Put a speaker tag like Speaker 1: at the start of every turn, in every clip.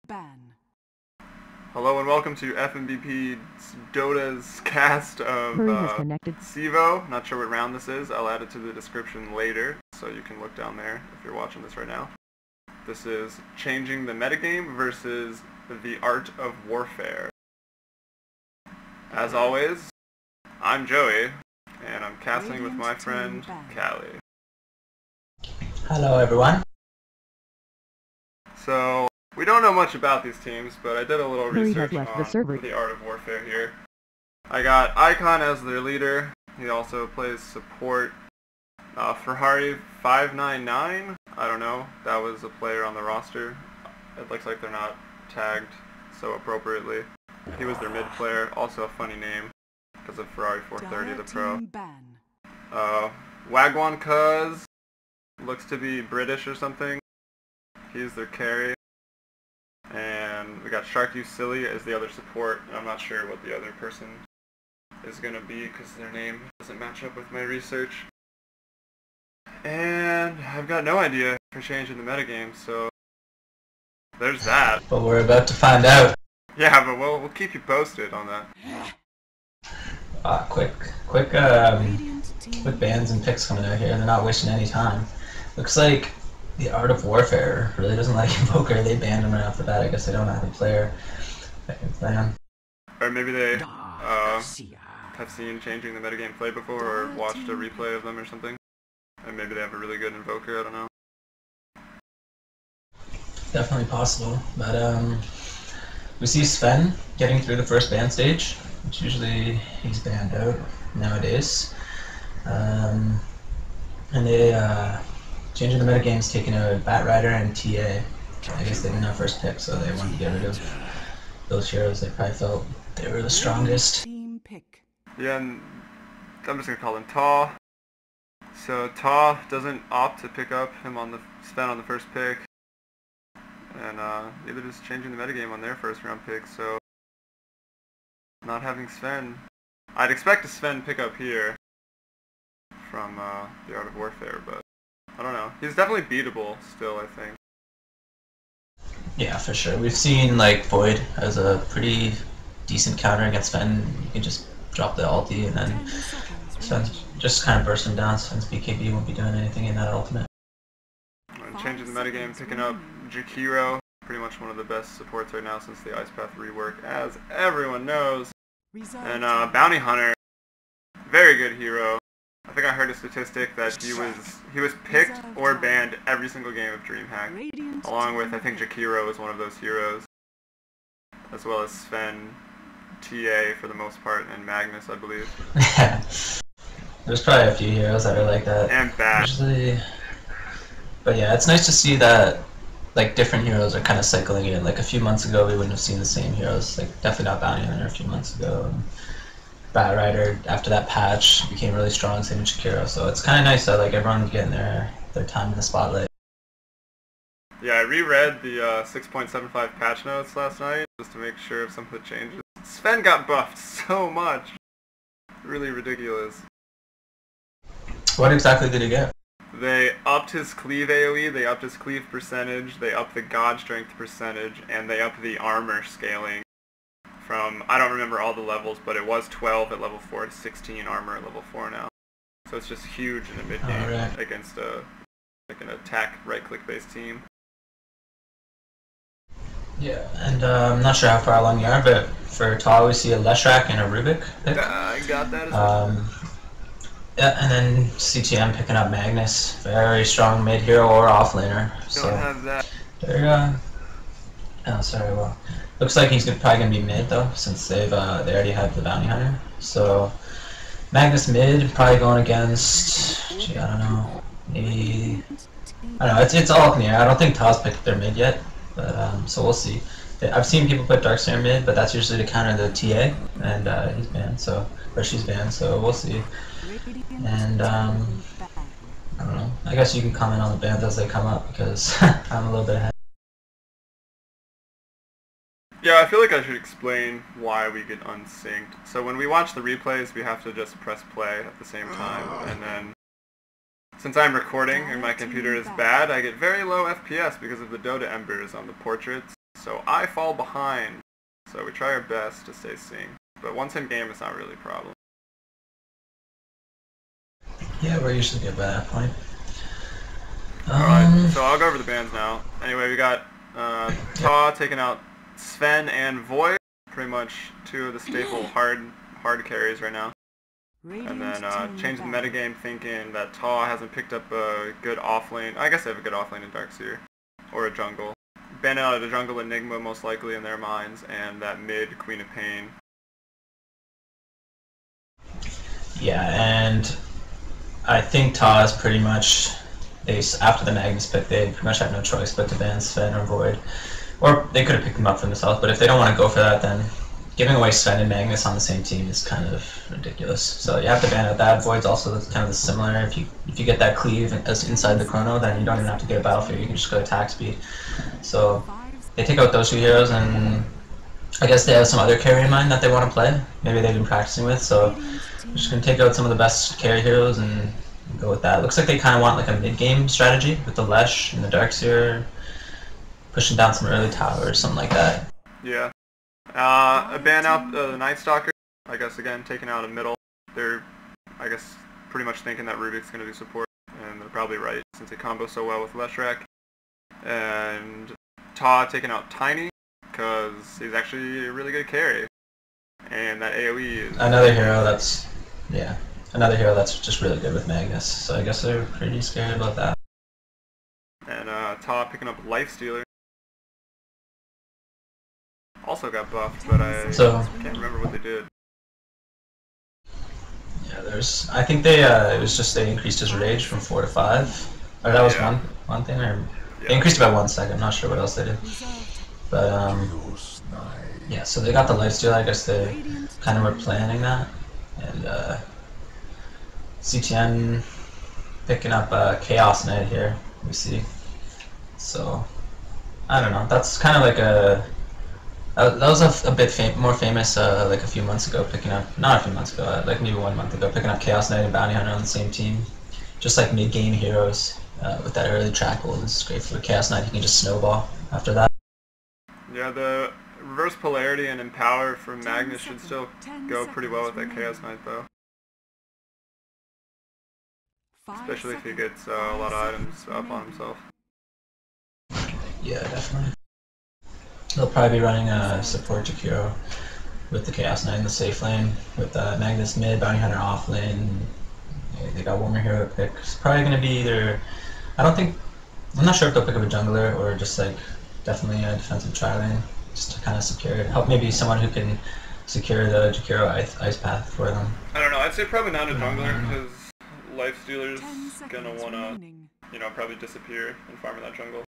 Speaker 1: Ban.
Speaker 2: Hello and welcome to FMVP's Dota's cast of CEVO. Not sure what round this is. I'll add it to the description later, so you can look down there if you're watching this right now. This is Changing the Metagame versus the Art of Warfare. As always, I'm Joey, and I'm casting with my friend Callie.
Speaker 3: Hello everyone.
Speaker 2: So, we don't know much about these teams, but I did a little research on the Art of Warfare here. I got Icon as their leader. He also plays support. Ferrari 599, I don't know, that was a player on the roster. It looks like they're not tagged so appropriately. He was their mid player, also a funny name because of Ferrari 430, the pro. Wagwan Cuz looks to be British or something. He's their carry. And we got Shark You Silly as the other support. I'm not sure what the other person is going to be because their name doesn't match up with my research. And I've got no idea for changing the metagame, so there's that.
Speaker 3: But we're about to find out.
Speaker 2: Yeah, but we'll keep you posted on that.
Speaker 3: Quick bans and picks coming out here. They're not wasting any time. Looks like the Art of Warfare really doesn't like Invoker. They banned him right off the bat. I guess they don't have a player that can play him.
Speaker 2: Or maybe they have seen Changing the Metagame play before or watched a replay of them or something. And maybe they have a really good Invoker, I don't know.
Speaker 3: Definitely possible. But we see Sven getting through the first ban stage, which usually he's banned out nowadays. And they Changing the Metagame's taking out Bat Rider and TA. I guess they didn't have first pick, so they wanted to get rid of those heroes. They probably felt they were the strongest.
Speaker 2: Yeah, and I'm just gonna call him Taw. So Taw doesn't opt to pick up him on the Sven on the first pick, and neither does Changing the Metagame on their first round pick. So not having Sven, I'd expect a Sven pick up here from the Art of Warfare, but I don't know. He's definitely beatable still, I think.
Speaker 3: Yeah, for sure. We've seen like Void as a pretty decent counter against Sven. You can just drop the ulti and then Sven just kind of burst him down. Sven's BKB won't be doing anything in that ultimate.
Speaker 2: And Changing the Metagame, picking up Jakiro, pretty much one of the best supports right now since the Ice Path rework, as everyone knows. And Bounty Hunter, very good hero. I think I heard a statistic that he was picked or banned every single game of DreamHack, along with I think Jakiro is one of those heroes, as well as Sven, TA for the most part, and Magnus, I believe.
Speaker 3: There's probably a few heroes that are like that.
Speaker 2: And Bat.
Speaker 3: Usually, but yeah, it's nice to see that like different heroes are kind of cycling in. Like a few months ago, we wouldn't have seen the same heroes. Like definitely not Bounty Hunter a few months ago. Bat Rider after that patch became really strong, same with Shakira, so it's kind of nice that like everyone's getting their time in the spotlight.
Speaker 2: Yeah, I reread the 6.75 patch notes last night just to make sure of some of the changes. Sven got buffed so much. Really ridiculous.
Speaker 3: What exactly did he get?
Speaker 2: They upped his cleave AoE, they upped his cleave percentage, they upped the god strength percentage, and they upped the armor scaling. From, I don't remember all the levels, but it was 12 at level 4 to 16 armor at level 4 now. So it's just huge in the mid game against like an attack right-click based team.
Speaker 3: Yeah, and I'm not sure how far along you are, but for Taw we see a Leshrac and a Rubik pick.
Speaker 2: I got that as well.
Speaker 3: Yeah, and then CTM picking up Magnus, very strong mid hero or offlaner.
Speaker 2: Don't have that.
Speaker 3: They're oh, sorry, well. Looks like he's probably going to be mid though, since they already have the Bounty Hunter. So Magnus mid, probably going against, gee, I don't know, maybe, I don't know, it's all up in the air. I don't think Taw's picked their mid yet, but so we'll see. I've seen people put Darkslayer mid, but that's usually to counter the TA, and he's banned, so, or she's banned, so we'll see. And I don't know, I guess you can comment on the bans as they come up, because I'm a little bit ahead.
Speaker 2: Yeah, I feel like I should explain why we get unsynced. So when we watch the replays, we have to just press play at the same time, and then since I'm recording and my computer is bad, I get very low FPS because of the Dota embers on the portraits. so I fall behind. So we try our best to stay synced. But once in game, it's not really a problem.
Speaker 3: Yeah, we're usually good by that point.
Speaker 2: Alright, so I'll go over the bans now. Anyway, we got Ta taking out Sven and Void. Pretty much two of the staple hard carries right now. And then Changing the Metagame, thinking that Ta hasn't picked up a good offlane. I guess they have a good offlane in Darkseer. Or a jungle. Ban out of the jungle Enigma most likely in their minds, and that mid Queen of Pain.
Speaker 3: Yeah, and I think Ta is pretty much, after the Magnus pick, they pretty much have no choice but to ban Sven or Void. Or they could have picked them up for themselves, but if they don't want to go for that, then giving away Sven and Magnus on the same team is kind of ridiculous. So you have to ban out that. Void's also kind of similar. If you get that cleave as inside the chrono, then you don't even have to get a battlefield. You can just go attack speed. So they take out those two heroes, and I guess they have some other carry in mind that they want to play. Maybe they've been practicing with. So we're just gonna take out some of the best carry heroes and go with that. Looks like they kind of want like a mid-game strategy with the Lesh and the Darkseer, pushing down some early towers, something like that.
Speaker 2: Yeah. A ban out the Night Stalker, I guess again, taking out a middle. They're, I guess, pretty much thinking that Rubik's going to do support, and they're probably right, since they combo so well with Leshrac. And Ta taking out Tiny, because he's actually a really good carry. And that AoE is...
Speaker 3: Another hero that's just really good with Magnus, so I guess they're pretty scared about that.
Speaker 2: And Ta picking up Lifestealer. Also got buffed, but I can't remember what they did.
Speaker 3: Yeah, I think they, it was just they increased his rage from 4 to 5. Or that was one thing, or they increased it by 1 second, I'm not sure what else they did. But, yeah, so they got the lifesteal, I guess they kind of were planning that. And, CTN picking up Chaos Knight here, we see. So, I don't know, that's kind of like a... that was a bit more famous like a few months ago, not a few months ago, like maybe 1 month ago, picking up Chaos Knight and Bounty Hunter on the same team. Just like mid-game heroes with that early track hold. This is great for Chaos Knight, you can just snowball after that.
Speaker 2: Yeah, the reverse polarity and empower from Magnus should still go pretty well with that Chaos Knight though. Especially if he gets a lot of items up on himself.
Speaker 3: Yeah, definitely. They'll probably be running a support Jakiro with the Chaos Knight in the safe lane, with Magnus mid, Bounty Hunter off lane. Yeah, they got one more hero to pick. It's probably going to be either... I'm not sure if they'll pick up a jungler or just like definitely a defensive tri-lane, just to kind of secure it. Help maybe someone who can secure the Jakiro ice path for them.
Speaker 2: I don't know, I'd say probably not a jungler, because Lifestealer's going to want to, probably disappear and farm in that jungle.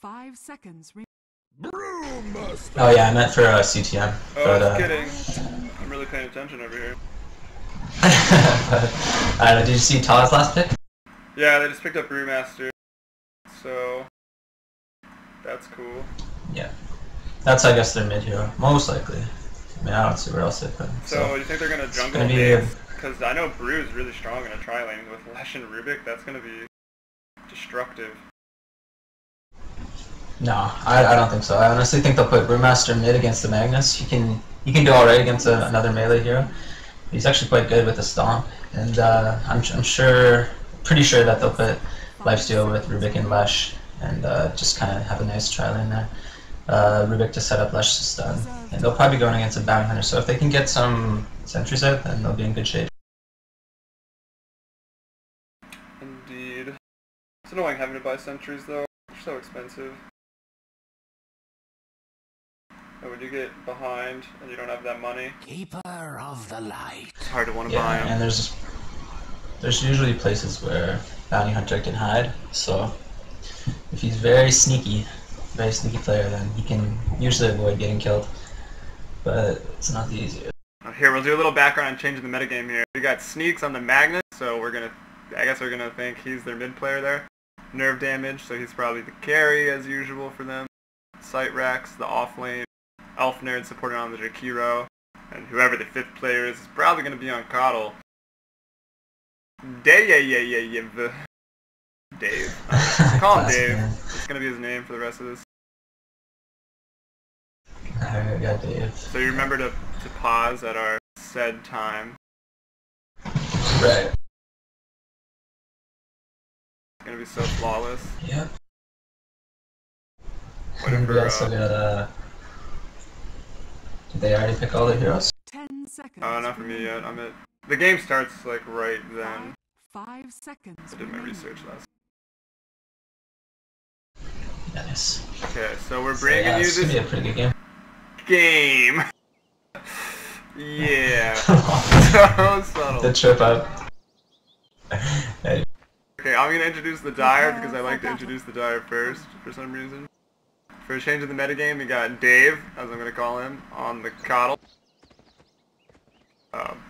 Speaker 1: 5 seconds.
Speaker 3: Oh yeah, I meant for CTM.
Speaker 2: Oh,
Speaker 3: but,
Speaker 2: I was kidding. I'm really paying attention over here.
Speaker 3: Did you see Ta's last pick?
Speaker 2: Yeah, they just picked up Brewmaster. So, that's cool.
Speaker 3: Yeah. That's, I guess, their mid hero. Most likely. I mean, I don't see where else they put him.
Speaker 2: So you think they're going to jungle Daves? Because I know Brew is really strong in a tri-lane with Lesh and Rubik. That's going to be destructive.
Speaker 3: No, I don't think so. I honestly think they'll put Brewmaster mid against the Magnus. He can do alright against another melee hero. He's actually quite good with the Stomp, and I'm pretty sure that they'll put Lifesteal with Rubik and Lesh, and just kind of have a nice tri-lane there. Rubik to set up Lesh to stun, and they'll probably be going against a Bounty Hunter. So if they can get some sentries out, then they'll be in good shape.
Speaker 2: Indeed. It's annoying having to buy sentries though. They're so expensive. And when you get behind and you don't have that money,
Speaker 1: Keeper of the light.
Speaker 2: It's hard to want to buy them.
Speaker 3: And there's usually places where Bounty Hunter can hide. So if he's very sneaky player, then he can usually avoid getting killed. But it's not the easiest.
Speaker 2: Here, we'll do a little background on changing the metagame here. We got Sneaks on the Magnus, so I guess we're gonna think he's their mid player there. Nerve damage, so he's probably the carry as usual for them. Sight Racks, the off lane. Elf Nerd supporting on the Jakiro. And whoever the 5th player is probably gonna be on Coddle. Dave. Call him Dave. It's gonna be his name for the rest of this.
Speaker 3: I got Dave.
Speaker 2: So you remember to pause at our said time.
Speaker 3: Right.
Speaker 2: It's gonna be so flawless.
Speaker 3: Yep.
Speaker 2: Waiting
Speaker 3: We
Speaker 2: for,
Speaker 3: also got, did they already pick all the heroes?
Speaker 1: 10 seconds.
Speaker 2: not for me yet. The game starts like right then.
Speaker 1: 5 seconds.
Speaker 2: I did my research last.
Speaker 3: Nice.
Speaker 2: Okay, so we're bringing you
Speaker 3: It's gonna be a
Speaker 2: this
Speaker 3: pretty good game.
Speaker 2: game. Yeah. So subtle.
Speaker 3: The trip up. Hey.
Speaker 2: Okay, I'm gonna introduce the Dire because I like to introduce the Dire first for some reason. For Changing the Metagame, we got Dave, as I'm gonna call him, on the Coddle.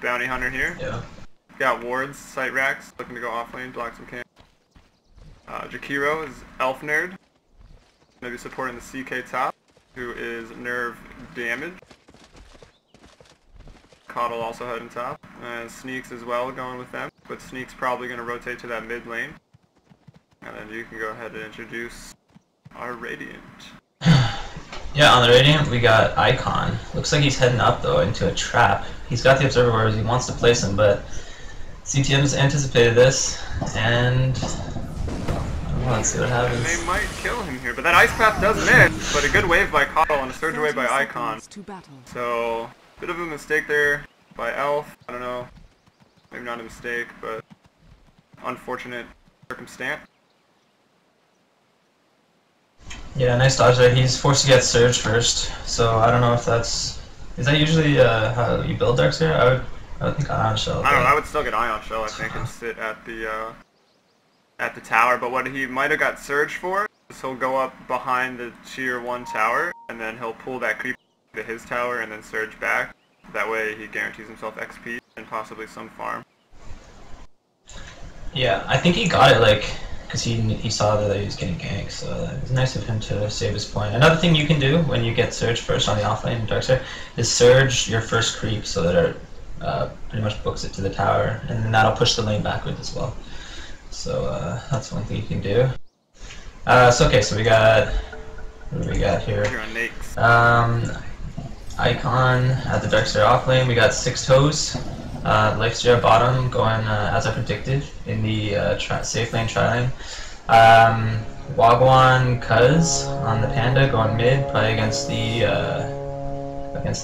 Speaker 2: Bounty Hunter here.
Speaker 3: Yeah.
Speaker 2: Got Wards, Sight Racks, looking to go offlane, block some camp. Jakiro is Elf Nerd. Gonna be supporting the CK top, who is Nerve Damage. Coddle also heading top. And Sneaks as well, going with them. But Sneak's probably gonna rotate to that mid lane. And then you can go ahead and introduce our Radiant.
Speaker 3: Yeah, on the Radiant we got Icon. Looks like he's heading up though into a trap. He's got the Observer where he wants to place him, but CTM's anticipated this, and let's see what happens.
Speaker 2: And they might kill him here, but that Ice Path does miss, but a good wave by Coddle and a surge wave by Icon. So, bit of a mistake there by Elf. I don't know, maybe not a mistake, but unfortunate circumstance.
Speaker 3: Yeah, nice dodge there. He's forced to get Surge first, so I don't know if that's... Is that usually how you build Darkseer? I would think Ion Shell.
Speaker 2: I don't know, I would still get Ion Shell, I think, and sit at the tower, but what he might have got Surge for is he'll go up behind the tier 1 tower, and then he'll pull that creep to his tower and then Surge back. That way he guarantees himself XP and possibly some farm.
Speaker 3: Yeah, I think he got it, like, because he saw that he was getting ganked, so it was nice of him to save his point. Another thing you can do when you get Surge first on the offlane in Darkseer is Surge your first creep so that it pretty much books it to the tower, and then that'll push the lane backwards as well. So that's one thing you can do. So okay, so we got, what do we got here? Icon at the Darkseer offlane. We got 6 toes. Lifesteer at bottom, going as I predicted in the safe lane tri-lane. Wagwan Cuz on the Panda going mid, probably against the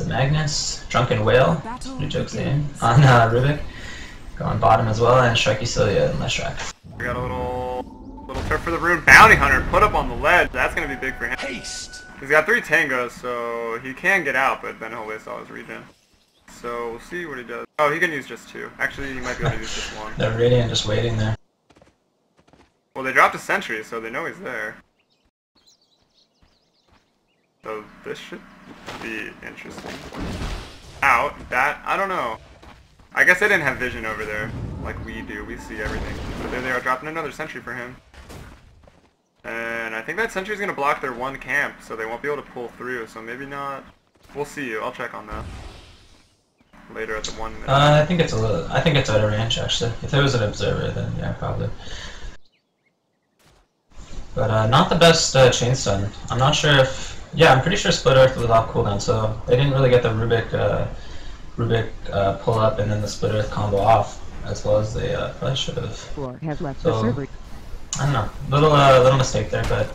Speaker 3: Magnus. Drunken Whale, pretty joke's name, on Rubik. Going bottom as well, and Sharky Cilia and Leshrac.
Speaker 2: We got a little turf for the rune. Bounty Hunter put up on the ledge. That's gonna be big for him.
Speaker 1: Haste.
Speaker 2: He's got 3 tangos, so he can get out, but then he'll waste all his regen. So we'll see what he does. Oh, he can use just 2. Actually, he might be able to use just 1.
Speaker 3: The Radiant just waiting there.
Speaker 2: Well, they dropped a sentry, so they know he's there. So this should be interesting. Out. That, I don't know. I guess they didn't have vision over there like we do. We see everything. But there they are dropping another sentry for him. And I think that sentry's going to block their 1 camp, so they won't be able to pull through. So maybe not. We'll see. I'll check on that later at the 1 minute.
Speaker 3: I think it's out of range actually. If it was an observer, then yeah, probably. But not the best chain stun. I'm not sure if... Yeah, I'm pretty sure Split Earth was off cooldown, so they didn't really get the Rubik pull up and then the Split Earth combo off as well as they probably should have.
Speaker 4: Has left
Speaker 3: So,
Speaker 4: the server.
Speaker 3: I don't know, little mistake there, but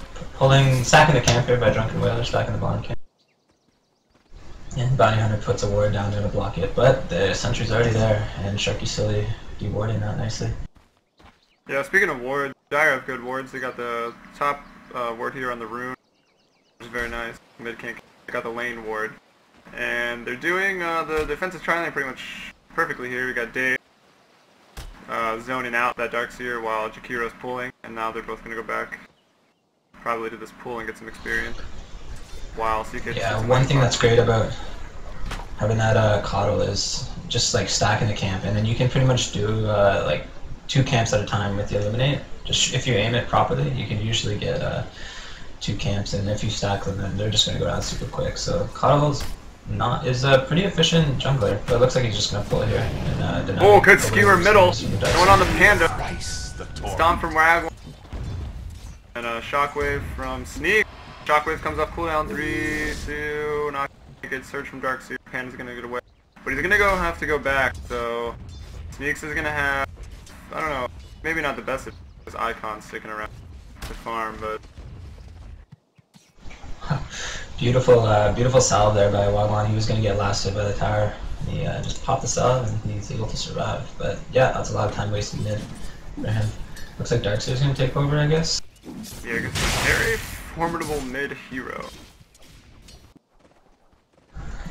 Speaker 3: sacking the camp here by Drunken Whalers back in the bottom camp. And Bounty Hunter puts a ward down there to block it, but the sentry's already there, and Sharky Silly dewarding that nicely.
Speaker 2: Yeah, speaking of wards, Dire have good wards. They got the top ward here on the rune, which is very nice. Mid kink, they got the lane ward. And they're doing the defensive tri-lane pretty much perfectly here. We got Dave zoning out that Darkseer while Jakiro's pulling, and now they're both going to go back probably to this pool and get some experience. While CK...
Speaker 3: Yeah, one thing that's great about having that Coddle is just like stacking the camp, and then you can pretty much do like 2 camps at a time with the Illuminate. Just if you aim it properly, you can usually get 2 camps, and if you stack them, then they're just going to go down super quick. So Coddle's is a pretty efficient jungler, but it looks like he's just going to pull it here. And,
Speaker 2: oh, good skewer middle! Going on the Panda! Stomp from Wagwan. And a Shockwave from Sneak. Shockwave comes off cooldown, 3, 2, knock. Good surge from Darkseer. Panda's gonna get away. But he's gonna have to go back, so Sneaks is gonna have, I don't know, maybe not the best of his icons sticking around to farm, but
Speaker 3: beautiful salve there by Wagwan. He was gonna get lasted by the tower. He just popped the salve and he's able to survive. But yeah, that's a lot of time wasted mid for him. Looks like Darkseer's gonna take over, I guess.
Speaker 2: Yeah, against a very formidable mid hero.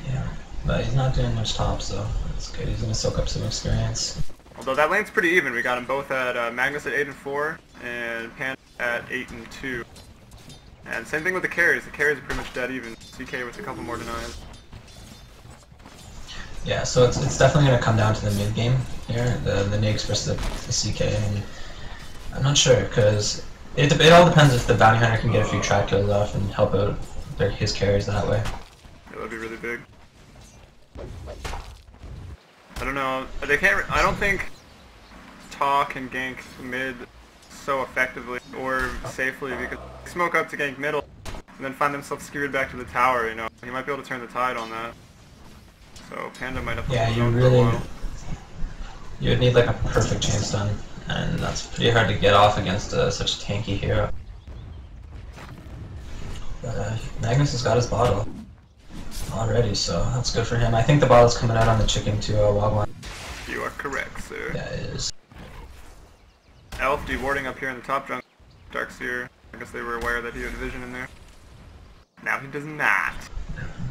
Speaker 3: Yeah, but he's not doing much top, so that's good. He's gonna soak up some experience.
Speaker 2: Although that lane's pretty even. We got them both at Magnus at 8 and 4, and Panda at 8 and 2. And same thing with the carries. The carries are pretty much dead even. CK with a couple more denies.
Speaker 3: Yeah, so it's definitely gonna come down to the mid game here, the Nix versus the CK. And I'm not sure because it all depends if the bounty hunter can get a few track kills off and help out his carries that way.
Speaker 2: Yeah, that'd be really big. I don't know. They can't. I don't think Ta can gank mid so effectively or safely because they smoke up to gank middle and then find themselves skewered back to the tower. You know, he might be able to turn the tide on that. So Panda might have to
Speaker 3: yeah,
Speaker 2: hold on for a while.
Speaker 3: You would need like a perfect chain stun, and that's pretty hard to get off against such a tanky hero. But Magnus has got his bottle already, so that's good for him. I think the bottle's coming out on the chicken to Wagwan.
Speaker 2: You are correct, sir.
Speaker 3: Yeah, it is.
Speaker 2: Elf dewarding up here in the top jungle. Darkseer, I guess they were aware that he had vision in there. Now he does not.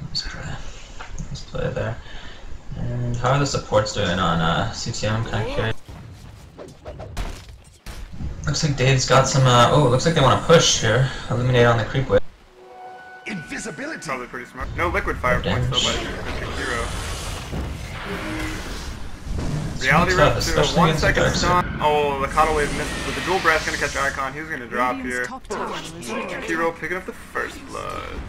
Speaker 3: Let's play there. And how are the supports doing on CTM? I'm kind of curious. Looks like Dave's got some, oh, looks like they want to push here. Eliminate on the creep wave.
Speaker 4: Invisibility.
Speaker 2: Probably pretty smart. No liquid fire points though by the hero. Reality Rift to a 1 second stun. Oh, the Coddle Wave missed, but the dual breath's gonna catch Icon. He's gonna drop here. Hero picking up the first blood.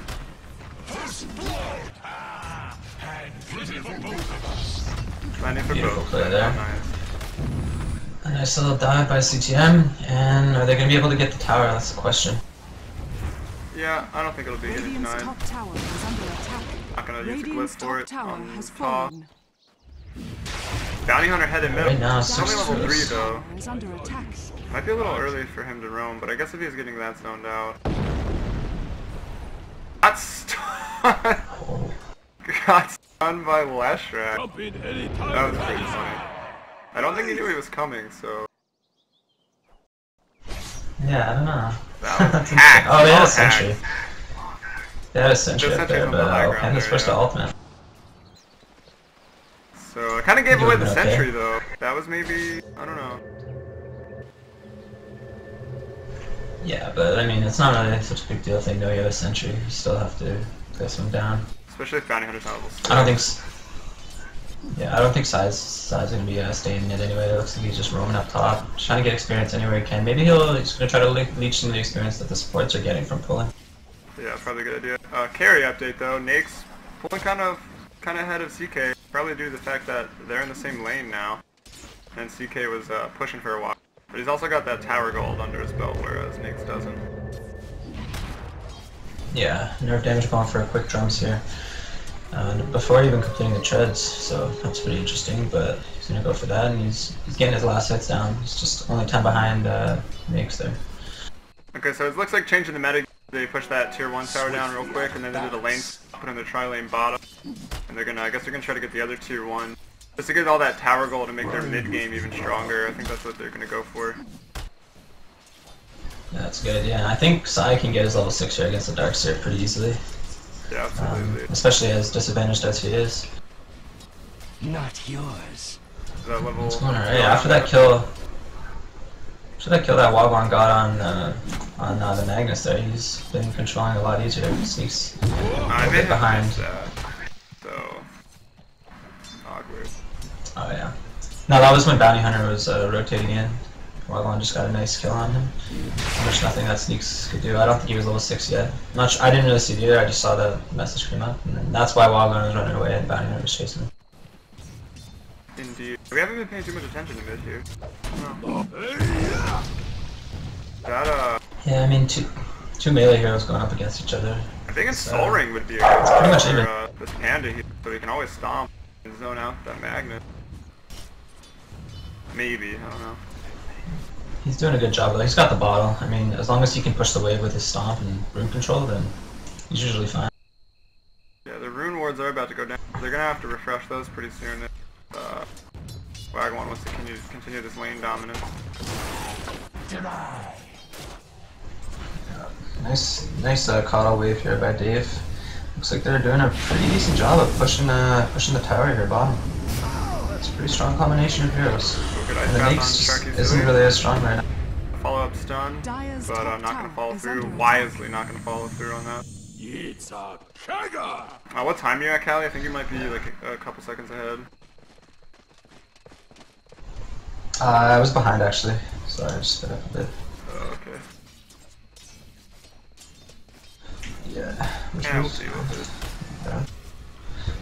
Speaker 2: Landing for
Speaker 3: Beautiful
Speaker 2: both.
Speaker 3: play there.
Speaker 2: Nice.
Speaker 3: A nice little dive by CTM, and are they going to be able to get the tower? That's the question.
Speaker 2: Yeah, I don't think it'll be getting
Speaker 1: Radiant's
Speaker 2: denied.
Speaker 1: top tower is under attack.
Speaker 2: Not gonna use a glyph
Speaker 1: Radiant's
Speaker 2: for
Speaker 1: top
Speaker 2: it.
Speaker 1: tower has
Speaker 2: Ta.
Speaker 1: fallen.
Speaker 2: Bounty Hunter headed middle.
Speaker 3: Right now,
Speaker 2: It's only level 3
Speaker 3: 6
Speaker 2: though.
Speaker 1: Tower is under attack.
Speaker 2: Might be a little early for him to roam, but I guess if he's getting that zoned out. Got stunned! Got stunned by Leshrac. That was pretty funny. I don't think he knew he was coming, so...
Speaker 3: Yeah, I don't know.
Speaker 2: That was hacked.
Speaker 3: Oh, they had a
Speaker 2: Hacked.
Speaker 3: sentry. They had a sentry
Speaker 2: There's
Speaker 3: up there,
Speaker 2: sentries on the
Speaker 3: but
Speaker 2: background
Speaker 3: Panda's
Speaker 2: there,
Speaker 3: supposed to
Speaker 2: yeah.
Speaker 3: ult, man.
Speaker 2: So, I kinda gave
Speaker 3: You
Speaker 2: away
Speaker 3: doing
Speaker 2: the
Speaker 3: okay?
Speaker 2: sentry though. That was maybe... I don't know.
Speaker 3: Yeah, but I mean, it's not really such a big deal if they know you have a sentry. You still have to place them down.
Speaker 2: Especially if Bounty Hunter's not level 6.
Speaker 3: I don't think. Yeah, I don't think Sai's gonna be staying mid anyway. It looks like he's just roaming up top, just trying to get experience anywhere he can. Maybe he's gonna try to leech some of the experience that the supports are getting from pulling.
Speaker 2: Yeah, probably a good idea. Carry update though. Nake's pulling kind of ahead of CK. Probably due to the fact that they're in the same lane now, and CK was pushing for a while. But he's also got that tower gold under his belt, whereas Nake's doesn't.
Speaker 3: Yeah, nerve damage going for a quick drums here. Before even completing the treads, so that's pretty interesting, but he's gonna go for that, and he's getting his last hits down. He's just only 10 behind Makes there.
Speaker 2: Okay, so it looks like changing the meta. They pushed that tier 1 tower down real quick, and then they did a lane put in the tri-lane bottom. And they're gonna, I guess they're gonna try to get the other tier 1. Just to get all that tower gold to make their mid-game even stronger. I think that's what they're gonna go for.
Speaker 3: Yeah, that's a good idea. And I think Sai can get his level 6 here against the Darkseer pretty easily.
Speaker 2: Yeah, absolutely.
Speaker 3: Especially as disadvantaged as he is.
Speaker 4: Not yours.
Speaker 2: That level...
Speaker 3: What's going on? Hey, after that kill that Wagwan got on the Magnus there, he's been controlling a lot easier. Sneaks a
Speaker 2: I
Speaker 3: little
Speaker 2: may
Speaker 3: bit behind.
Speaker 2: have missed that. So... awkward.
Speaker 3: Oh yeah. No, that was when Bounty Hunter was rotating in. Wagwan just got a nice kill on him. Much nothing that Sneaks could do. I don't think he was level 6 yet. Not sure, I didn't really see it either, I just saw the message come up. And that's why Wagwan was running away and Bounty Hunter was chasing him.
Speaker 2: Indeed. We haven't been paying too much attention to mid here. No. That,
Speaker 3: Yeah, I mean, two melee heroes going up against each other.
Speaker 2: I think a Soul Ring would be a good
Speaker 3: pretty much
Speaker 2: for
Speaker 3: even.
Speaker 2: this Panda here, so he can always stomp and zone out that Magnet. Maybe, I don't know.
Speaker 3: He's doing a good job though. He's got the bottle. I mean, as long as he can push the wave with his stomp and rune control, then he's usually fine.
Speaker 2: Yeah, the rune wards are about to go down. They're gonna have to refresh those pretty soon. Wagwan wants to continue this lane dominance.
Speaker 3: Nice Coddle wave here by Dave. Looks like they're doing a pretty decent job of pushing the tower here bottom. It's a pretty strong combination of heroes. And the Nyx isn't really as strong right now.
Speaker 2: Follow up stun, but I'm not gonna follow through. Wisely not gonna follow through on that.
Speaker 4: It's a kegger.
Speaker 2: What time are you at, Callie? I think you might be like a couple seconds ahead.
Speaker 3: I was behind actually, so I just sped up a bit.
Speaker 2: Oh, okay.
Speaker 3: Yeah.
Speaker 2: We'll see what it is.
Speaker 3: Yeah.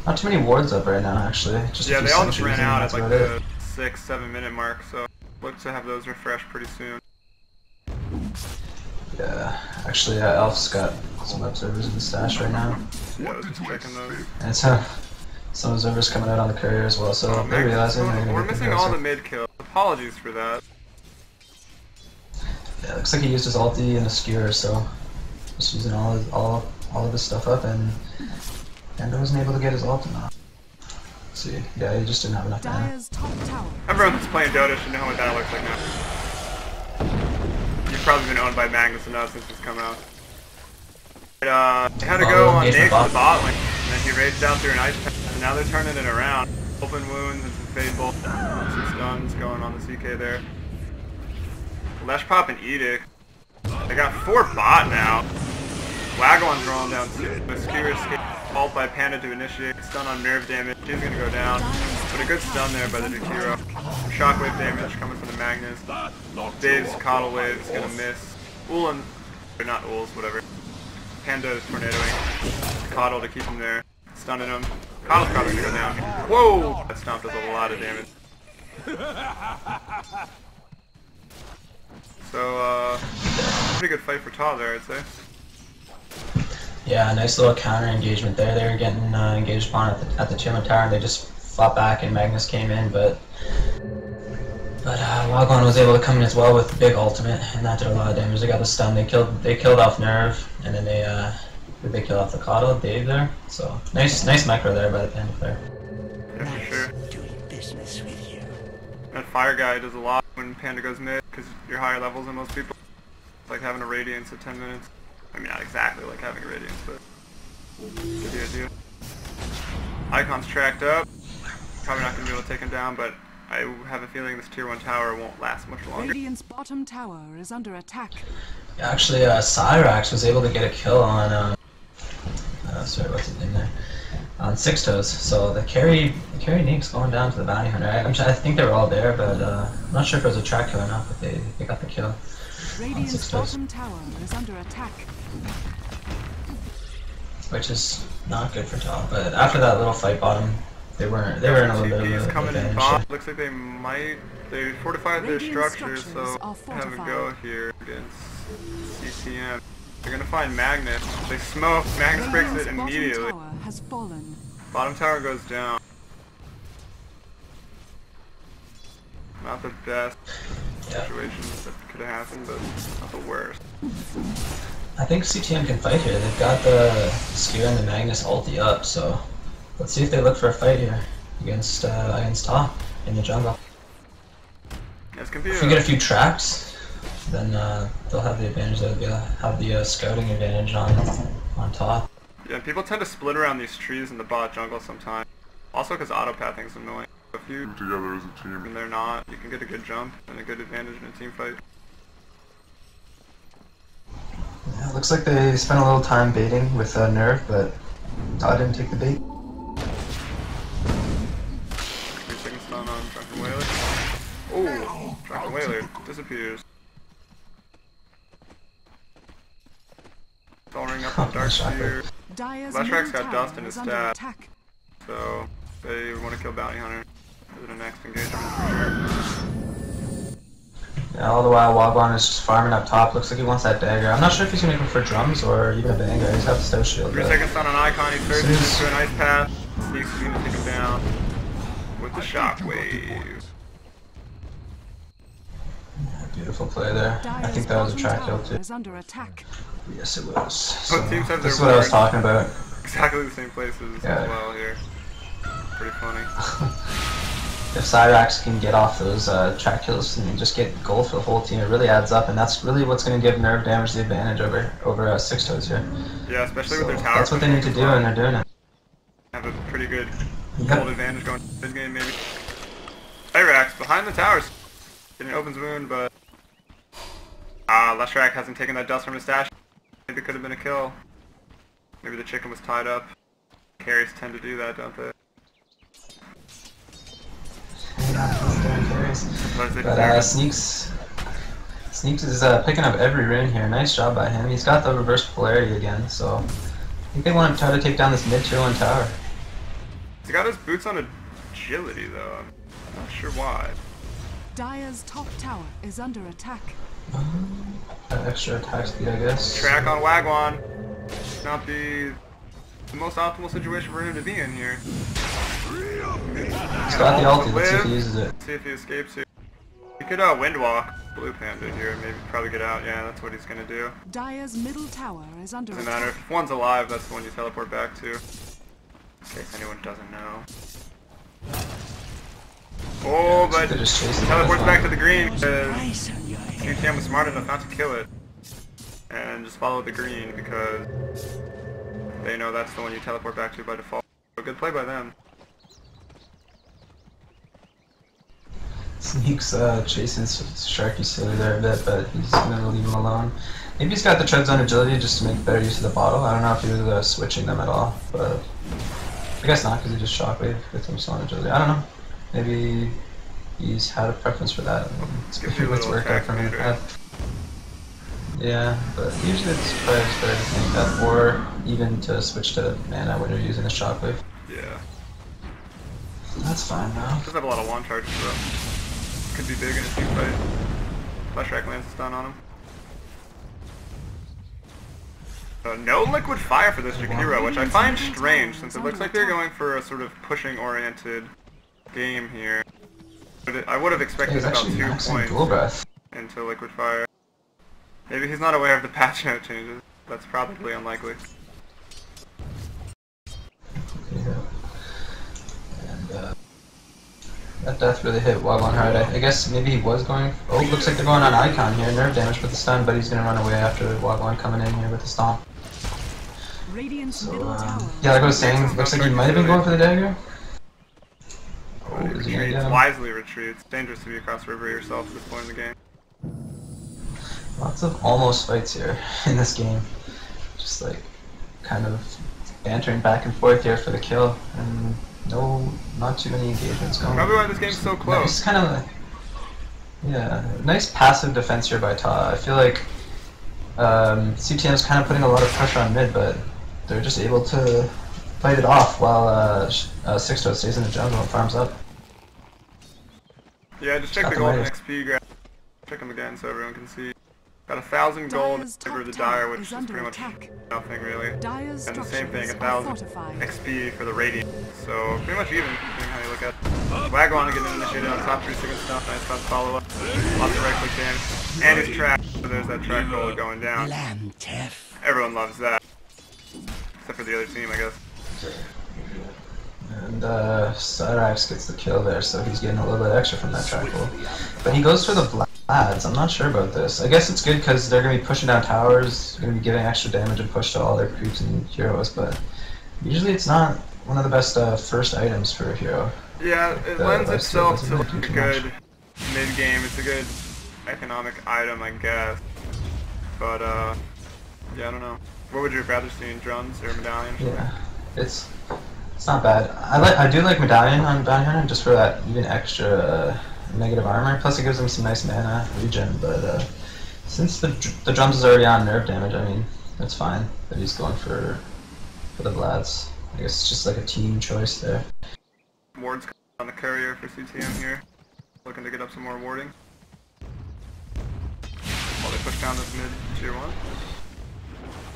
Speaker 3: Not too many wards up right now actually. Just
Speaker 2: Yeah, they all just ran out at like the
Speaker 3: it.
Speaker 2: 6-7 minute mark, so look to have those refreshed pretty soon.
Speaker 3: Yeah, actually Elf's got some observers in the stash right now.
Speaker 2: Yeah, I was just checking those.
Speaker 3: And some observers coming out on the courier as well, so they're realizing they're gonna
Speaker 2: we're
Speaker 3: get the
Speaker 2: missing all
Speaker 3: kills.
Speaker 2: the mid kills. Apologies for that.
Speaker 3: Yeah, looks like he used his ulti and a skewer, so just using all of his stuff up, and Panda wasn't able to get his ulti off. Let's see, yeah, he just didn't have enough mana.
Speaker 2: Everyone that's playing Dota should know what that looks like now. You've probably been owned by Magnus enough since it's come out. He had to go on Nyx to the bot lane, and then he raged out through an ice path, and now they're turning it around. Open wounds and some fade bolt, some stuns going on the CK there. Lesh pop and Edict. They got 4 bot now. Wagwan's rolling down 2. The skewer escape, ult by Panda to initiate. Stun on nerve damage. She's gonna go down. But a good stun there by the Jakiro. Shockwave damage coming from the Magnus. Dave's Coddle Wave is gonna miss. Ulan, or not Uls, whatever. Panda is tornadoing. Coddle to keep him there. Stunning him. Coddle's probably gonna go down. Whoa! That stomp does a lot of damage. So, pretty good fight for Ta there, I'd say.
Speaker 3: Yeah, nice little counter engagement there. They were getting engaged upon at the Tiamat Tower, and they just fought back, and Magnus came in, but Wagwan was able to come in as well with big ultimate, and that did a lot of damage. They got the stun. They killed off Nerve, and then they killed off the Coddle, Dave there. So nice micro there by the Panda player.
Speaker 2: Yeah, for sure.
Speaker 4: Doing business with you.
Speaker 2: That fire guy does a lot when Panda goes mid, because you're higher levels than most people. It's like having a radiance at 10 minutes. I mean, not exactly like having a radiance, but get the idea. Icon's tracked up. Probably not going to be able to take him down, but I have a feeling this tier 1 tower won't last much longer.
Speaker 1: Radiant's bottom tower is under attack.
Speaker 3: Yeah, actually, Cyrax was able to get a kill on sorry, what's his name there? On Six Toes. So the carry Nyx going down to the bounty hunter. I think they were all there, but I'm not sure if it was a track kill or not. But they got the kill.
Speaker 1: Radiant's bottom tower is under attack.
Speaker 3: Which is not good for top. But after that little fight bottom, they were in a little bit of a
Speaker 2: coming in
Speaker 3: advantage.
Speaker 2: bot. Looks like they fortified their structures, so have a go here against CCM. They're gonna find Magnus. They smoke. Magnus breaks it immediately.
Speaker 1: Bottom tower has fallen.
Speaker 2: Bottom tower goes down. Not the best situation that could have happened, but not the worst.
Speaker 3: I think CTM can fight here. They've got the Skewer and the Magnus ulti up, so let's see if they look for a fight here against top in the jungle.
Speaker 2: This can be
Speaker 3: If we get a few traps, then they'll have the advantage. They'll have the scouting advantage on top.
Speaker 2: Yeah, people tend to split around these trees in the bot jungle sometimes. Also because autopathing is annoying. If you together as a team and they're not, you can get a good jump and a good advantage in a team fight.
Speaker 3: Yeah, it looks like they spent a little time baiting with Nerve, but Todd didn't take the bait.
Speaker 2: 3 seconds stun on Drunken Whaler. Oh, Drunken Whaler disappears. Ring up on Darkseer. Leshrack's got dust in his stat, so they want to kill Bounty Hunter for the next engagement for sure.
Speaker 3: Yeah, all the while Wagwan is just farming up top. Looks like he wants that dagger. I'm not sure if he's gonna go for drums or even a banger. He's got the stout shield.
Speaker 2: 3 seconds on an icon, he surges into an ice path. Sneaks is gonna take him down with the shockwave.
Speaker 3: Yeah, beautiful play there. I think that was a track kill too. Yes, it was. So,
Speaker 2: teams have
Speaker 3: this is
Speaker 2: their
Speaker 3: what I was
Speaker 2: wards
Speaker 3: talking about.
Speaker 2: exactly the same places as well here. Pretty funny.
Speaker 3: If Cyrax can get off those track kills and just get gold for the whole team, it really adds up, and that's really what's going to give nerve damage the advantage over Six Toes here.
Speaker 2: Yeah, especially
Speaker 3: So
Speaker 2: with their tower.
Speaker 3: that's what they need to do, and they're doing it.
Speaker 2: Have a pretty good gold advantage going into this game, maybe. Cyrax behind the towers. Getting Open's wound, but Leshrac hasn't taken that dust from his stash. Maybe it could have been a kill. Maybe the chicken was tied up. Carries tend to do that, don't they?
Speaker 3: But Sneaks is picking up every rune here. Nice job by him. He's got the reverse polarity again, so I think they want to try to take down this mid tier 1 tower.
Speaker 2: He's got his boots on agility though. I'm not sure why.
Speaker 1: Dire's top tower is under attack.
Speaker 3: Extra attack speed, I guess.
Speaker 2: Track on Wagwan. Not the most optimal situation for him to be in here.
Speaker 3: He's got the ulti. Let's see if he uses it.
Speaker 2: Let's see if he escapes here. He could wind walk Blue Panda here, maybe probably get out. Yeah, that's what he's gonna do.
Speaker 1: Dire's middle tower is under
Speaker 2: Doesn't
Speaker 1: attack.
Speaker 2: matter if one's alive. That's the one you teleport back to. In case anyone doesn't know. Oh, but teleports back to the green because CTM was smart enough not to kill it and just follow the green because they know that's the one you teleport back to by default. So good play by them.
Speaker 3: Sneaks chasing Sharky silly there a bit, but he's gonna leave him alone. Maybe he's got the treads on agility just to make better use of the bottle. I don't know if he was switching them at all, but I guess not because he just shockwave with him still on agility. I don't know. Maybe he's had a preference for that. It's worked out for him. Yeah, but usually it's probably just better to think that, or even to switch to mana when you're using the shockwave.
Speaker 2: Yeah.
Speaker 3: That's fine now.
Speaker 2: Doesn't have a lot of one charges though. Could be big in a team fight. Flashback lands a stun on him. No liquid fire for this Jakiro, which I find strange since it looks like they're going for a sort of pushing oriented game here. But I would have expected about 2 points into liquid fire. Maybe he's not aware of the patch note changes. That's probably unlikely.
Speaker 3: Yeah. And that death really hit Wagwan hard. I guess maybe he was going... Oh, looks like they're going on Icon here. Nerve damage with the stun, but he's going to run away after Wagwan coming in here with the stomp. So, yeah, like I was saying, looks like he might have been going for the dagger.
Speaker 2: Oh, he retreats, wisely retreats. It's dangerous to be across the river yourself at this point in the game.
Speaker 3: Lots of almost fights here in this game. Just like, kind of bantering back and forth here for the kill. And not too many engagements going.
Speaker 2: Probably why this game's so close.
Speaker 3: Nice kind of, yeah, nice passive defense here by Ta. I feel like CTM's kind of putting a lot of pressure on mid, but they're just able to fight it off while Six Toes stays in the jungle and farms up.
Speaker 2: Yeah, just check the golden XP graph. Check them again so everyone can see. Got 1,000 gold over the Dire, which is pretty much nothing really. And the same thing, 1,000 XP for the Radiant. So pretty much even, depending how you look at it. Wagwan getting initiated on top 3 seconds stuff, nice top follow up. Lots of right click damage. And his track, so there's that track roll going down. Everyone loves that. Except for the other team, I guess.
Speaker 3: And Cyrax gets the kill there, so he's getting a little bit extra from that track roll. But he goes for the Vlads. I'm not sure about this. I guess it's good because they're going to be pushing down towers, going to be giving extra damage and push to all their creeps and heroes, but usually it's not one of the best first items for a hero.
Speaker 2: Yeah, it lends itself to like a good mid-game. It's a good economic item, I guess. But, yeah, I don't know. What would you rather see in drums or medallion?
Speaker 3: Yeah, it's not bad. I do like medallion on Bounty Hunter just for that even extra negative armor. Plus it gives him some nice mana regen. But since the drums is already on nerve damage, I mean it's fine that he's going for the Vlads. I guess it's just like a team choice there.
Speaker 2: Wards on the courier for CTM here, looking to get up some more warding. push down this mid tier 1.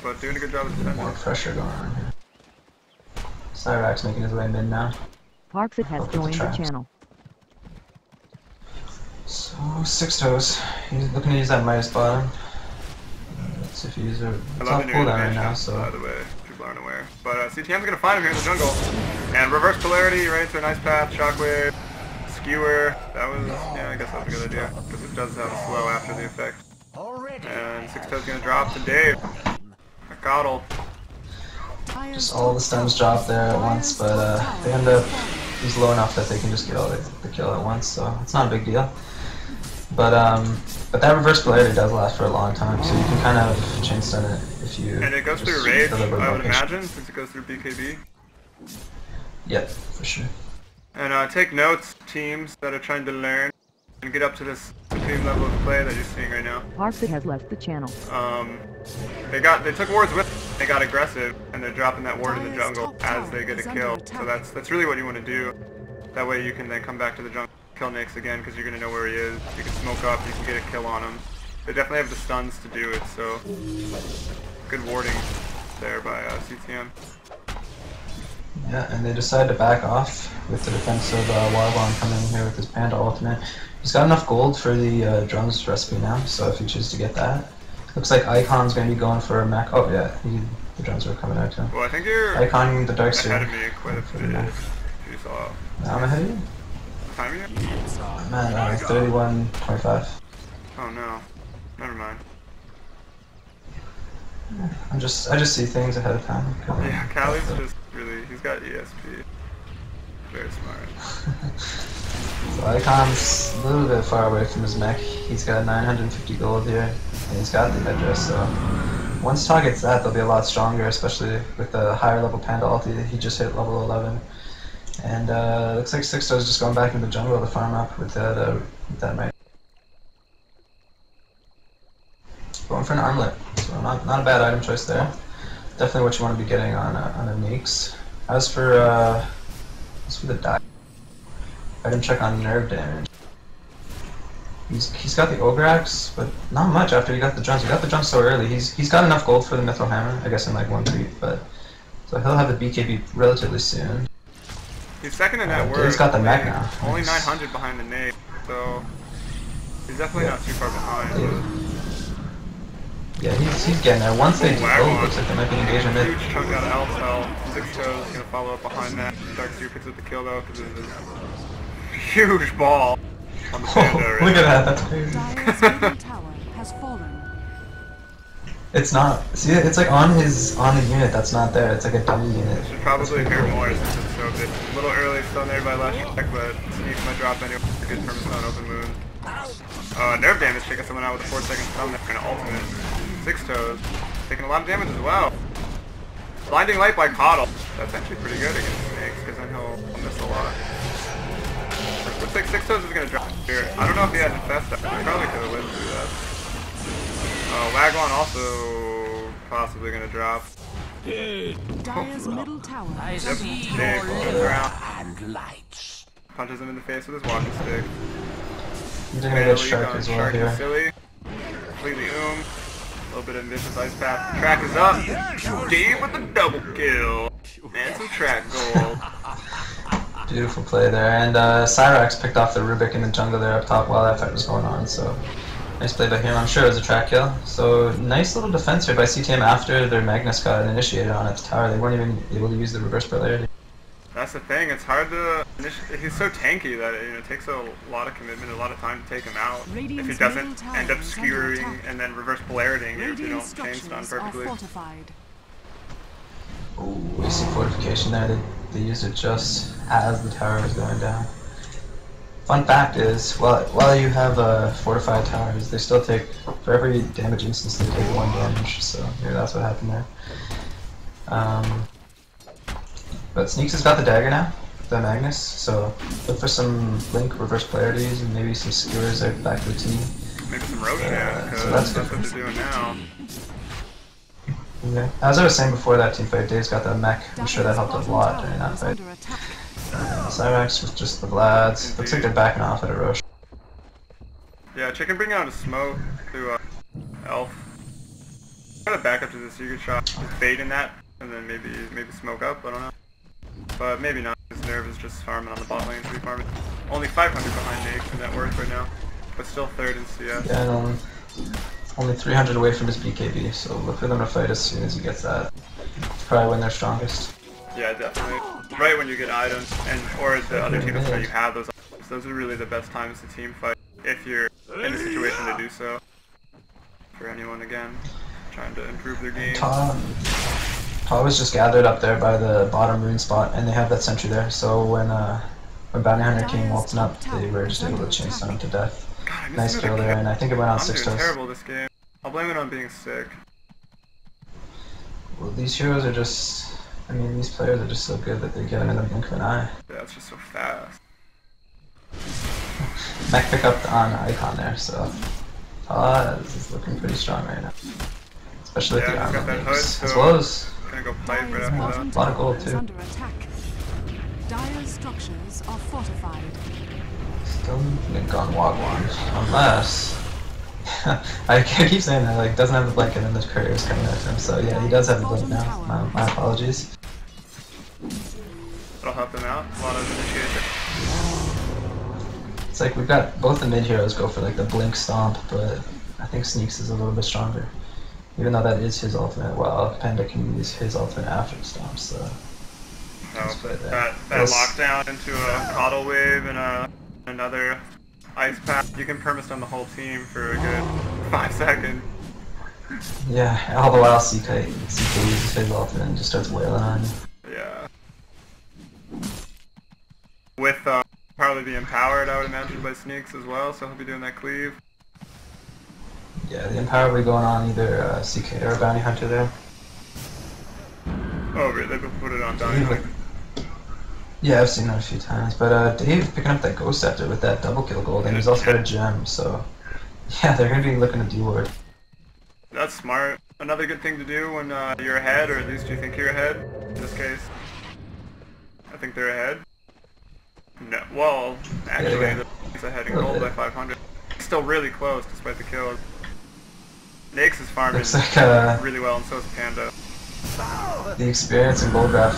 Speaker 2: But doing a good job of defending.
Speaker 3: More pressure going on here. Cyrax making his way mid now.
Speaker 5: Parksit has joined the channel.
Speaker 3: So, Six Toes. He's looking to use that Midas bottom. Let's see if he uses it. It's on cooldown right now, so.
Speaker 2: By the way, people aren't aware. But CTM's gonna find him here in the jungle. And reverse polarity right into a nice path. Shockwave. Skewer. That was, yeah, I guess that was a good idea. Because it does have a slow after the effect. And Six Toes gonna drop to Dave. A coddle.
Speaker 3: Just all the stuns drop there at once, but they end up, he's low enough that they can just get all the kill at once, so it's not a big deal. But that reverse polarity does last for a long time, so you can kind of chain stun it if you.
Speaker 2: And it goes through rage, I would imagine, since it goes through BKB.
Speaker 3: Yep, for sure.
Speaker 2: And take notes, teams that are trying to learn and get up to this supreme level of play that you're seeing right now.
Speaker 5: Parksit has left the channel.
Speaker 2: They took wards with them, they got aggressive, and they're dropping that ward in the jungle as they get a kill. So that's really what you want to do. That way you can then come back to the jungle, kill Nyx again, because you're going to know where he is. You can smoke up, you can get a kill on him. They definitely have the stuns to do it, so good warding there by CTM.
Speaker 3: Yeah, and they decide to back off with the defensive Warbomb coming in here with his Panda ultimate. He's got enough gold for the drums recipe now, so if you choose to get that. Looks like Icon's going to be going for a mech. Oh yeah, the drums are coming out too.
Speaker 2: Well, I think you're
Speaker 3: Icon the Darkseer.
Speaker 2: ahead of me quite a bit. If you saw.
Speaker 3: I'm ahead of you?
Speaker 2: What time are you?
Speaker 3: Man, 31:25.
Speaker 2: Oh no. Never mind.
Speaker 3: I just see things ahead of time.
Speaker 2: Yeah, Callie's just really, he's got ESP. Very smart.
Speaker 3: So Icon's a little bit far away from his mech. He's got 950 gold here, and he's got the headdress, so once Tog gets that, they'll be a lot stronger, especially with the higher level Panda ulti that he just hit level 11. And looks like Six Toes just going back into the jungle to farm up with that might. Going for an armlet, so not a bad item choice there. Definitely what you want to be getting on a Nyx. As for the die, item check on nerve damage. He's got the Ograx, but not much after he got the drums. He got the drums so early. He's got enough gold for the Mithril Hammer, I guess in like 1 tweet, but so he'll have the BKB relatively soon.
Speaker 2: He's second in that word.
Speaker 3: He's got the mech now.
Speaker 2: Only 900 behind the nade, so he's definitely not too far behind.
Speaker 3: Yeah, he's getting there. Once they deload, looks like there might be an engagement mid.
Speaker 2: Huge chunk out of Elf's health. Six Toes gonna follow up behind that. Darkseer picks up the kill though, because there's a huge ball on the Panda right
Speaker 3: look
Speaker 2: now.
Speaker 3: at that, that's crazy.
Speaker 1: Dire's middle tower has fallen.
Speaker 3: It's not. See, it's like on the unit that's not there. It's like a dummy unit.
Speaker 2: Should probably appear more since it's so good. A little early, still there by last check, but Sneak might drop anyway. Good perma on open moon. Nerve damage taking someone out with a 4-second stun there and an ultimate. Six Toes taking a lot of damage as well. Blinding light by Coddle. That's actually pretty good against Snakes because then he'll miss a lot. Looks like Six Toes is gonna drop here. I don't know if he had Infesta. He probably could have lived through that. Wagwan also possibly gonna drop.
Speaker 1: Dire's middle tower is under attack.
Speaker 2: Dave goes around.
Speaker 4: And lights.
Speaker 2: Punches him in the face with his walking stick.
Speaker 3: He's gonna get Shark as well
Speaker 2: Shark
Speaker 3: here.
Speaker 2: is silly. Completely A little bit of vicious ice path. Track is up. Dave with the double kill. And some track gold.
Speaker 3: Beautiful play there. And Cyrax picked off the Rubik in the jungle there up top while that fight was going on. So nice play by him. I'm sure it was a track kill. So nice little defense here by CTM after their Magnus got initiated on its tower. They weren't even able to use the reverse polarity.
Speaker 2: That's the thing, it's hard to... He's so tanky that it takes a lot of commitment, a lot of time to take him out. If he doesn't end up skewering and then reverse polaritying if you don't chain stun perfectly.
Speaker 3: Ooh, wasted fortification there. They used it just as the tower was going down. Fun fact is, while you have fortified towers, they still take, for every damage instance, they take 1 damage. So maybe that's what happened there. But Sneaks has got the dagger now, the Magnus, so look for some Blink reverse polarities and maybe some skewers out back to the team.
Speaker 2: Maybe some Roshan, because
Speaker 3: so
Speaker 2: that's what they're doing now.
Speaker 3: Okay. As I was saying before that team fight, Dave's got that mech. I'm sure that helped a lot during that fight. Cyrax with just the Vlads. Looks like they're backing off at a Roche.
Speaker 2: Yeah, Chicken bring out a smoke to Elf. Try to back up to the secret shot, just bait in that, and then maybe smoke up, I don't know. But maybe not, his nerve is just farming on the bot lane, 3 farming. Only 500 behind Nate in net worth right now, but still 3rd in CS.
Speaker 3: Yeah, and only 300 away from his BKB, so look for them to fight as soon as he gets that. It's probably when they're strongest.
Speaker 2: Yeah, definitely. Right when you get items, and or the other team is where you have those items. Those are really the best times to team fight, if you're in a situation to do so. For anyone, again, trying to improve their game.
Speaker 3: Ta was just gathered up there by the bottom rune spot, and they have that sentry there, so when Bounty Hunter came waltzing up, they were just able to chase him to death.
Speaker 2: God,
Speaker 3: nice kill there, and I think it went on 6
Speaker 2: toes. I'm
Speaker 3: toes.
Speaker 2: doing terrible this game. I'll blame it on being sick.
Speaker 3: Well, these heroes are just... I mean, these players are just so good that they get him in the blink of an eye.
Speaker 2: Yeah, it's just so fast.
Speaker 3: Mech pick up on icon there, so... this is looking pretty strong right now. Especially with the armor games. As well as...
Speaker 2: Gonna go pipe right after that.
Speaker 3: A lot of gold too.
Speaker 1: Under attack. Dire's structures are fortified.
Speaker 3: Still gone Wagwan. Unless... I keep saying that, like, doesn't have the blanket and the courier's coming after him, so yeah, he does have the blink now. My apologies.
Speaker 2: That'll help him out. A lot of initiation.
Speaker 3: It's like we've got both the mid heroes go for like the blink stomp, but I think Sneaks is a little bit stronger. Even though that is his ultimate, well, Panda can use his ultimate after the stomp, so...
Speaker 2: that lockdown into a coddle wave and another ice pack, you can permastun the whole team for a good 5 seconds.
Speaker 3: Yeah, all the while CK uses his ultimate and just starts wailing on you.
Speaker 2: Yeah. With probably the empowered, I would imagine, by Sneaks as well, so he'll be doing that cleave.
Speaker 3: Yeah, the empower will be going on either CK or Bounty Hunter there.
Speaker 2: Oh, really? They put it on Bounty Hunter?
Speaker 3: Yeah, I've seen that a few times, but Dave picking up that Ghost Scepter with that double kill gold, and he's also got a gem, so... Yeah, they're going to be looking to do-ward.
Speaker 2: That's smart. Another good thing to do when you're ahead, or at least you think you're ahead, in this case. I think they're ahead. No, well, actually, he's ahead in gold by 500. Still really close, despite the kills. Nyx is farming
Speaker 3: like,
Speaker 2: really well, and so is Panda.
Speaker 3: The experience in gold graph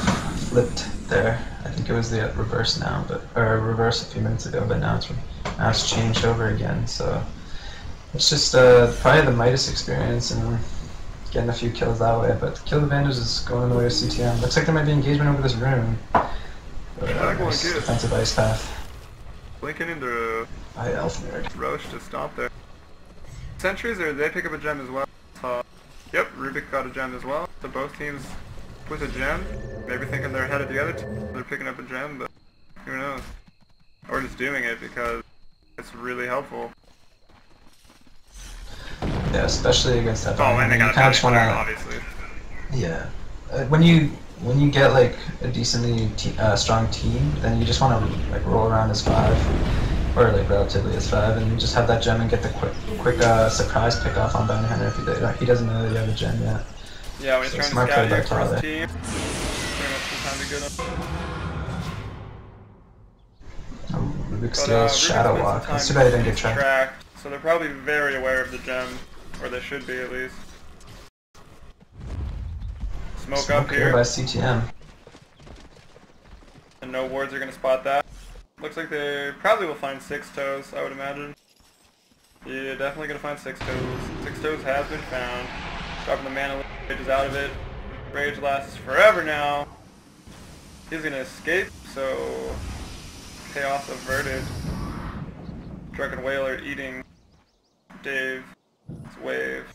Speaker 3: flipped there. I think it was the reverse now, or reverse a few minutes ago, but now it's changed over again. So it's just probably the Midas experience and getting a few kills that way. But the kill advantage is going in the way of CTM. Looks like there might be engagement over this rune. Nice defensive ice path.
Speaker 2: Blinking into
Speaker 3: Elf nerd.
Speaker 2: Roche to stop there. Sentries, or they pick up a gem as well. Yep, Rubik got a gem as well. So both teams with a gem. Maybe thinking they're ahead of the other team. They're picking up a gem, but who knows? Or just doing it because it's really helpful.
Speaker 3: Yeah, especially against that.
Speaker 2: Oh, and they got a bounty hunter, obviously.
Speaker 3: Yeah, when you get like a decently strong team, then you just want to like roll around as 5, or like relatively as 5, and just have that gem and get the quick surprise pick off on Bounty Hunter if he doesn't know that you have a gem yet.
Speaker 2: Yeah, when he's trying to scout your first team, pretty much the time to get him.
Speaker 3: Rubik steals Shadow Walk. That's too bad he didn't get tracked.
Speaker 2: So they're probably very aware of the gem, or they should be at least. Smoke up here
Speaker 3: by CTM.
Speaker 2: And no wards are going to spot that. Looks like they probably will find 6 toes, I would imagine. Yeah, definitely going to find 6 toes. 6 toes has been found. Dropping the mana, Rage is out of it. Rage lasts forever now. He's going to escape, so chaos averted. Drunken Whaler eating Dave's wave.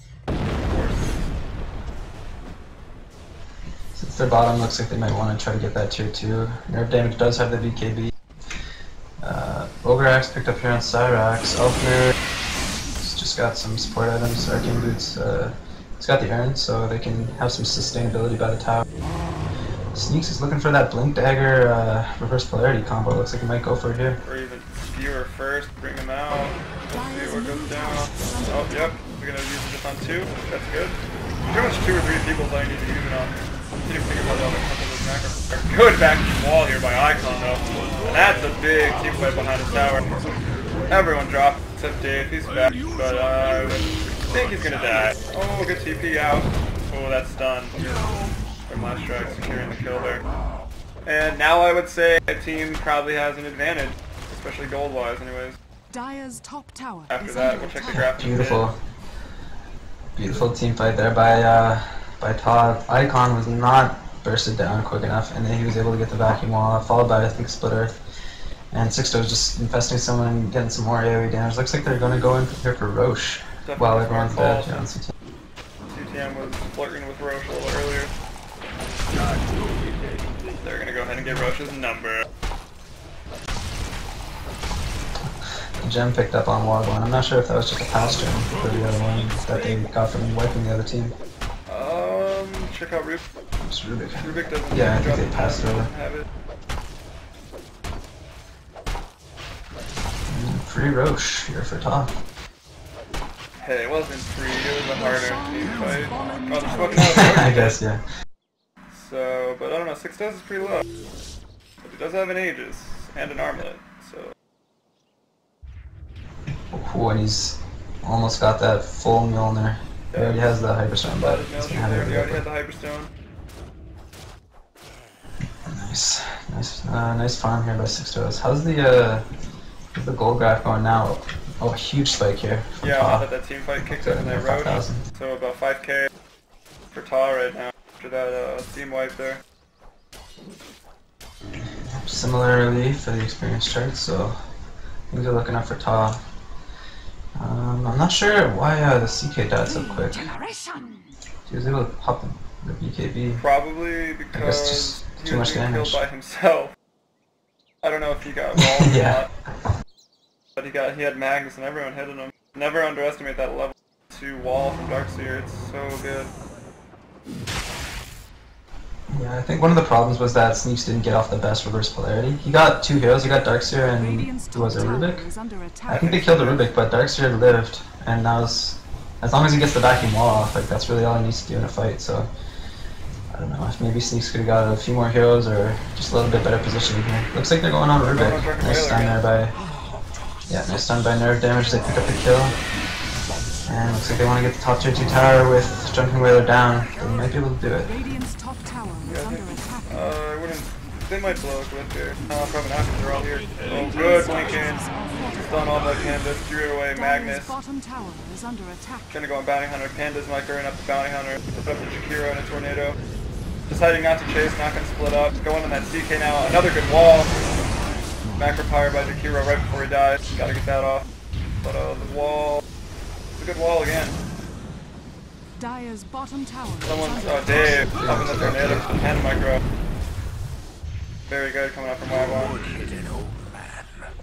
Speaker 3: Since their bottom looks like they might want to try to get that tier 2. Nerve damage does have the BKB. Ogre Axe picked up here on Cyrax. Elfner just got some support items. Arcane Boots, it's got the urn, so they can have some sustainability by the tower. Sneaks is looking for that Blink Dagger reverse polarity combo. Looks like he might go for it here.
Speaker 2: Or even Skewer first, bring him out. Let's see what goes down. Oh, yep. We're going to use it just on 2. That's good. Pretty much 2 or 3 people is all you need to use it on. Didn't even think about the other couple of those macros. Good back wall here by Icon though. And that's a big team fight behind the tower. Everyone dropped except Dave, he's back. But think he's gonna die. Oh, good TP out. Oh, that's stunned. From last strike, securing the kill there. And now I would say a team probably has an advantage, especially gold-wise anyways.
Speaker 1: Dire's top tower.
Speaker 2: After that, we'll check the graphics.
Speaker 3: Beautiful. Beautiful team fight there by Todd. Icon was not bursted down quick enough, and then he was able to get the vacuum wall, followed by, I think, Split Earth. And Sixto was just infesting someone and getting some more AoE damage. Looks like they're going to go in here for Roche while everyone's dead. Yeah,
Speaker 2: CTM was flirting with Roche a little earlier. They're going to go ahead and get Roche's number.
Speaker 3: The gem picked up on Wagwan. I'm not sure if that was just a pass gem for the other one that they got from wiping the other team.
Speaker 2: Check out Rubik.
Speaker 3: It's Rubik.
Speaker 2: Rubik doesn't.
Speaker 3: Yeah, I think they passed it over.
Speaker 2: Have it.
Speaker 3: Free Roche here for top.
Speaker 2: Hey, it wasn't free, it was a harder team fight. Oh, there's fucking out.
Speaker 3: I guess, yeah.
Speaker 2: So, but I don't know, 6 does is pretty low. But he does have an Aegis and an armlet, so.
Speaker 3: Oh, and he's almost got that full Mjolnir. He already has the Hyperstone, but he's gonna have it.
Speaker 2: He already had the Hyperstone.
Speaker 3: Nice. Nice farm here by Sixtos. How's the gold graph going now? Oh, a huge spike here.
Speaker 2: Yeah, now that team fight kicked up in that road. So about 5k for Ta right now after that team wipe there.
Speaker 3: Similarly for the experience chart, so things are looking up for Ta. I'm not sure why the CK died so quick. He was able to pop the BKB.
Speaker 2: Probably because he was being killed by himself. I don't know if he got walled or not. But he had Magnus and everyone hitting him. Never underestimate that level 2 wall from Darkseer, it's so good.
Speaker 3: Yeah, I think one of the problems was that Sneaks didn't get off the best reverse polarity. He got 2 heroes, he got Darkseer and who was it, Rubik? I think they killed the Rubik, but Darkseer lived, and now as long as he gets the vacuum wall off, like that's really all he needs to do in a fight, so I don't know if maybe Sneaks could have got a few more heroes or just a little bit better positioning here. Looks like they're going on Rubik. Nice stun there by... Yeah, nice stun by nerve damage, they pick up the kill. And looks like they want to get the top tier 2 tower with Drunken Whaler down. They might be able to do it.
Speaker 2: I wouldn't... They might blow a clip here. Probably not because they're all here. Oh, good Lincoln. Stun all that Pandas, drew away Magnus. Gonna go on Bounty Hunter. Pandas might burn up the Bounty Hunter. Put up the Jakiro in a tornado. Deciding not to chase, not gonna split up. Going on that CK now. Another good wall. Macro Pyre by Jakiro right before he dies. Gotta get that off. But the wall... It's a good wall again.
Speaker 1: Dire's bottom tower.
Speaker 2: Someone's, Dave, up in the tornado and micro. Very good coming up from Wagwan.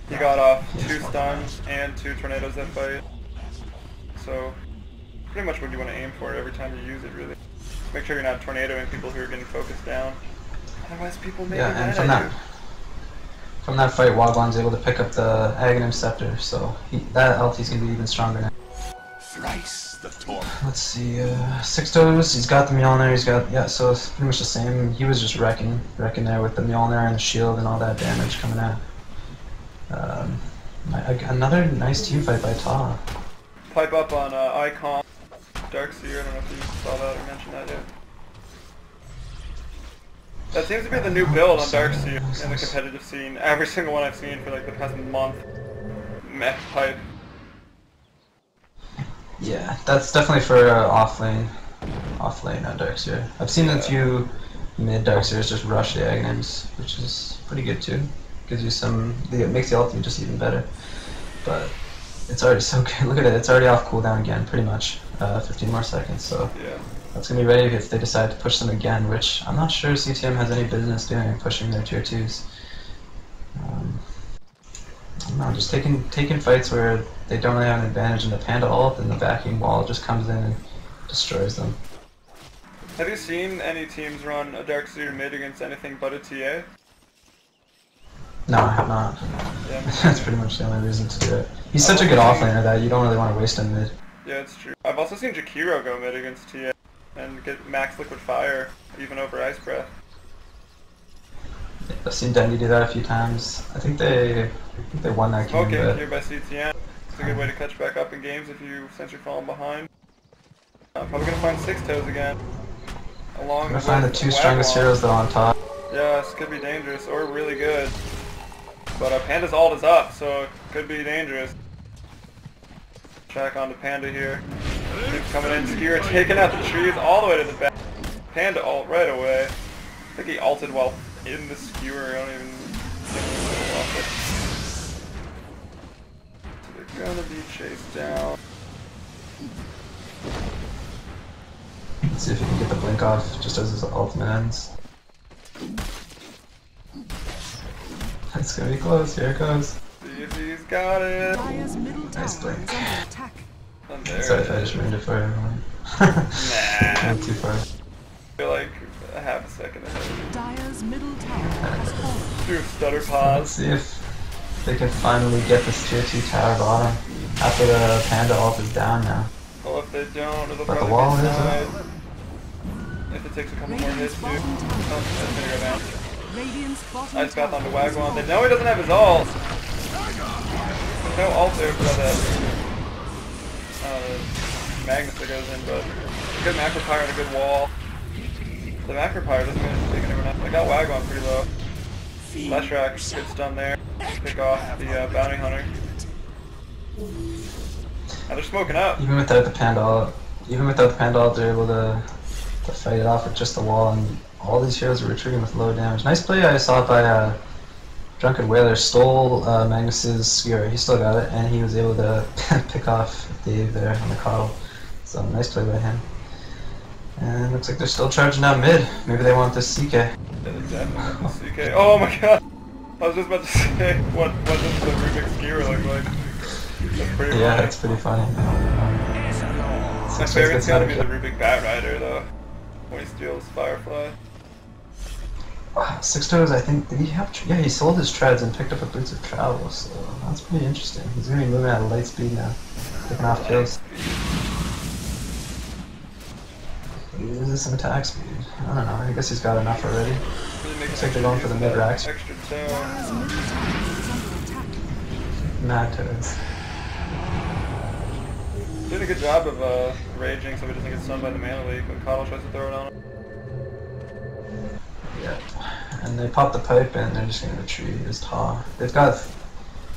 Speaker 2: He got off 2 stuns and 2 tornadoes that fight. So, pretty much what you want to aim for every time you use it, really. Make sure you're not tornadoing people who are getting focused down. Otherwise people may be mad at you.
Speaker 3: From that fight, Wagwan's able to pick up the Aghanim Scepter, so that LT's going to be even stronger now.
Speaker 4: Thrice the torment.
Speaker 3: Let's see, Sixtos, he's got the Mjolnir, he's got, yeah, so it's pretty much the same. He was just wrecking there with the Mjolnir and the shield and all that damage coming out. Another nice team fight by Ta.
Speaker 2: Pipe up on Icon, Darkseer, I don't know if you saw that or mentioned that yet. That seems to be the new build on Darkseer in the competitive scene. Every single one I've seen for like the past month. Mech pipe.
Speaker 3: Yeah, that's definitely for off-lane Darkseer. I've seen a few mid Darkseers just rush the Aghanims, which is pretty good too. Gives you some, it makes the ultimate just even better. But it's already so good. Look at it, it's already off cooldown again, pretty much. 15 more seconds, so
Speaker 2: yeah. That's
Speaker 3: gonna be ready if they decide to push them again, which I'm not sure CTM has any business doing, pushing their tier 2s. I don't know, just taking fights where they don't really have an advantage in the Panda ult, and the vacuum wall just comes in and destroys them.
Speaker 2: Have you seen any teams run a Darkseer mid against anything but a TA?
Speaker 3: No, I have not.
Speaker 2: Yeah,
Speaker 3: that's pretty much the only reason to do it. He's such a good offlaner that you don't really want to waste him mid.
Speaker 2: Yeah, it's true. I've also seen Jakiro go mid against TA and get max liquid fire, even over ice breath.
Speaker 3: I've seen Dendy do that a few times. I think they won that game.
Speaker 2: Okay, here by CTM. It's a good way to catch back up in games since you're falling behind. Probably gonna find Six Toes again. Along
Speaker 3: I'm gonna
Speaker 2: with
Speaker 3: find the two strongest heroes though on top.
Speaker 2: Yeah, this could be dangerous or really good. But Panda's ult is up, so it could be dangerous. Track onto Panda here. He's coming in, Skewer taking out the trees all the way to the back. Panda ult right away. I think he ulted while in the Skewer. I don't even think off it. So they're gonna be chased down.
Speaker 3: Let's see if he can get the blink off just as his ultimate ends. It's gonna be close, here it goes.
Speaker 2: He's got it.
Speaker 3: Nice blink.
Speaker 2: I'm there.
Speaker 3: Sorry if I just ruined it for everyone.
Speaker 2: Nah.
Speaker 3: Not too far.
Speaker 2: I feel like a half a second ahead.
Speaker 1: Dire's middle tower has fallen.
Speaker 2: Do stutter
Speaker 3: Let's
Speaker 2: pause.
Speaker 3: see if they can finally get this tier 2 tower bottom after the Panda ult is down now.
Speaker 2: Well, if they don't, it'll
Speaker 3: But the
Speaker 2: probably
Speaker 3: wall
Speaker 2: be
Speaker 3: is
Speaker 2: denied.
Speaker 3: up.
Speaker 2: If it takes a couple more hits, too. Oh, that's gonna go down.
Speaker 1: Radiant's bottom
Speaker 2: Ice Path onto
Speaker 1: tower
Speaker 2: Wagwan. They know he doesn't have his ult. There's no ult there for that Magnus that goes in, but a good macro pyre and a good wall. The macro pyre doesn't mean taking anyone out. I got Wagwan pretty low. Leshrac, good stun there. Pick off the bounty hunter. Now they're smoking up.
Speaker 3: Even without the Panda ult, they're able to fight it off with just the wall, and all these heroes are retreating with low damage. Nice play I saw by Drunken Whaler. Stole Magnus's Skewer. He still got it, and he was able to pick off Dave there on the coddle. So nice play by him. And looks like they're still charging out mid. Maybe they want this CK.
Speaker 2: Yeah, they definitely want the CK. Oh my god! I was just about to say, what does the Rubik's Skewer look like? That's pretty funny.
Speaker 3: Yeah, it's pretty funny.
Speaker 2: My favorite's gotta be the Rubik Bat Rider though, when he steals Firefly.
Speaker 3: Six Toes, I think, did he have, yeah, he sold his treads and picked up a Boots of Travel, so that's pretty interesting. He's going to be moving at a light speed now, picking off kills. He uses some attack speed. I don't know, I guess he's got enough already. Looks like they're going for the mid-racks.
Speaker 2: Extra tone.
Speaker 3: Mad Toes.
Speaker 2: Doing a good job of raging so he doesn't get stunned by the mana leak when Coddle tries to throw it on him.
Speaker 3: Yeah, and they pop the pipe and they're just going to retreat as Ta. They've got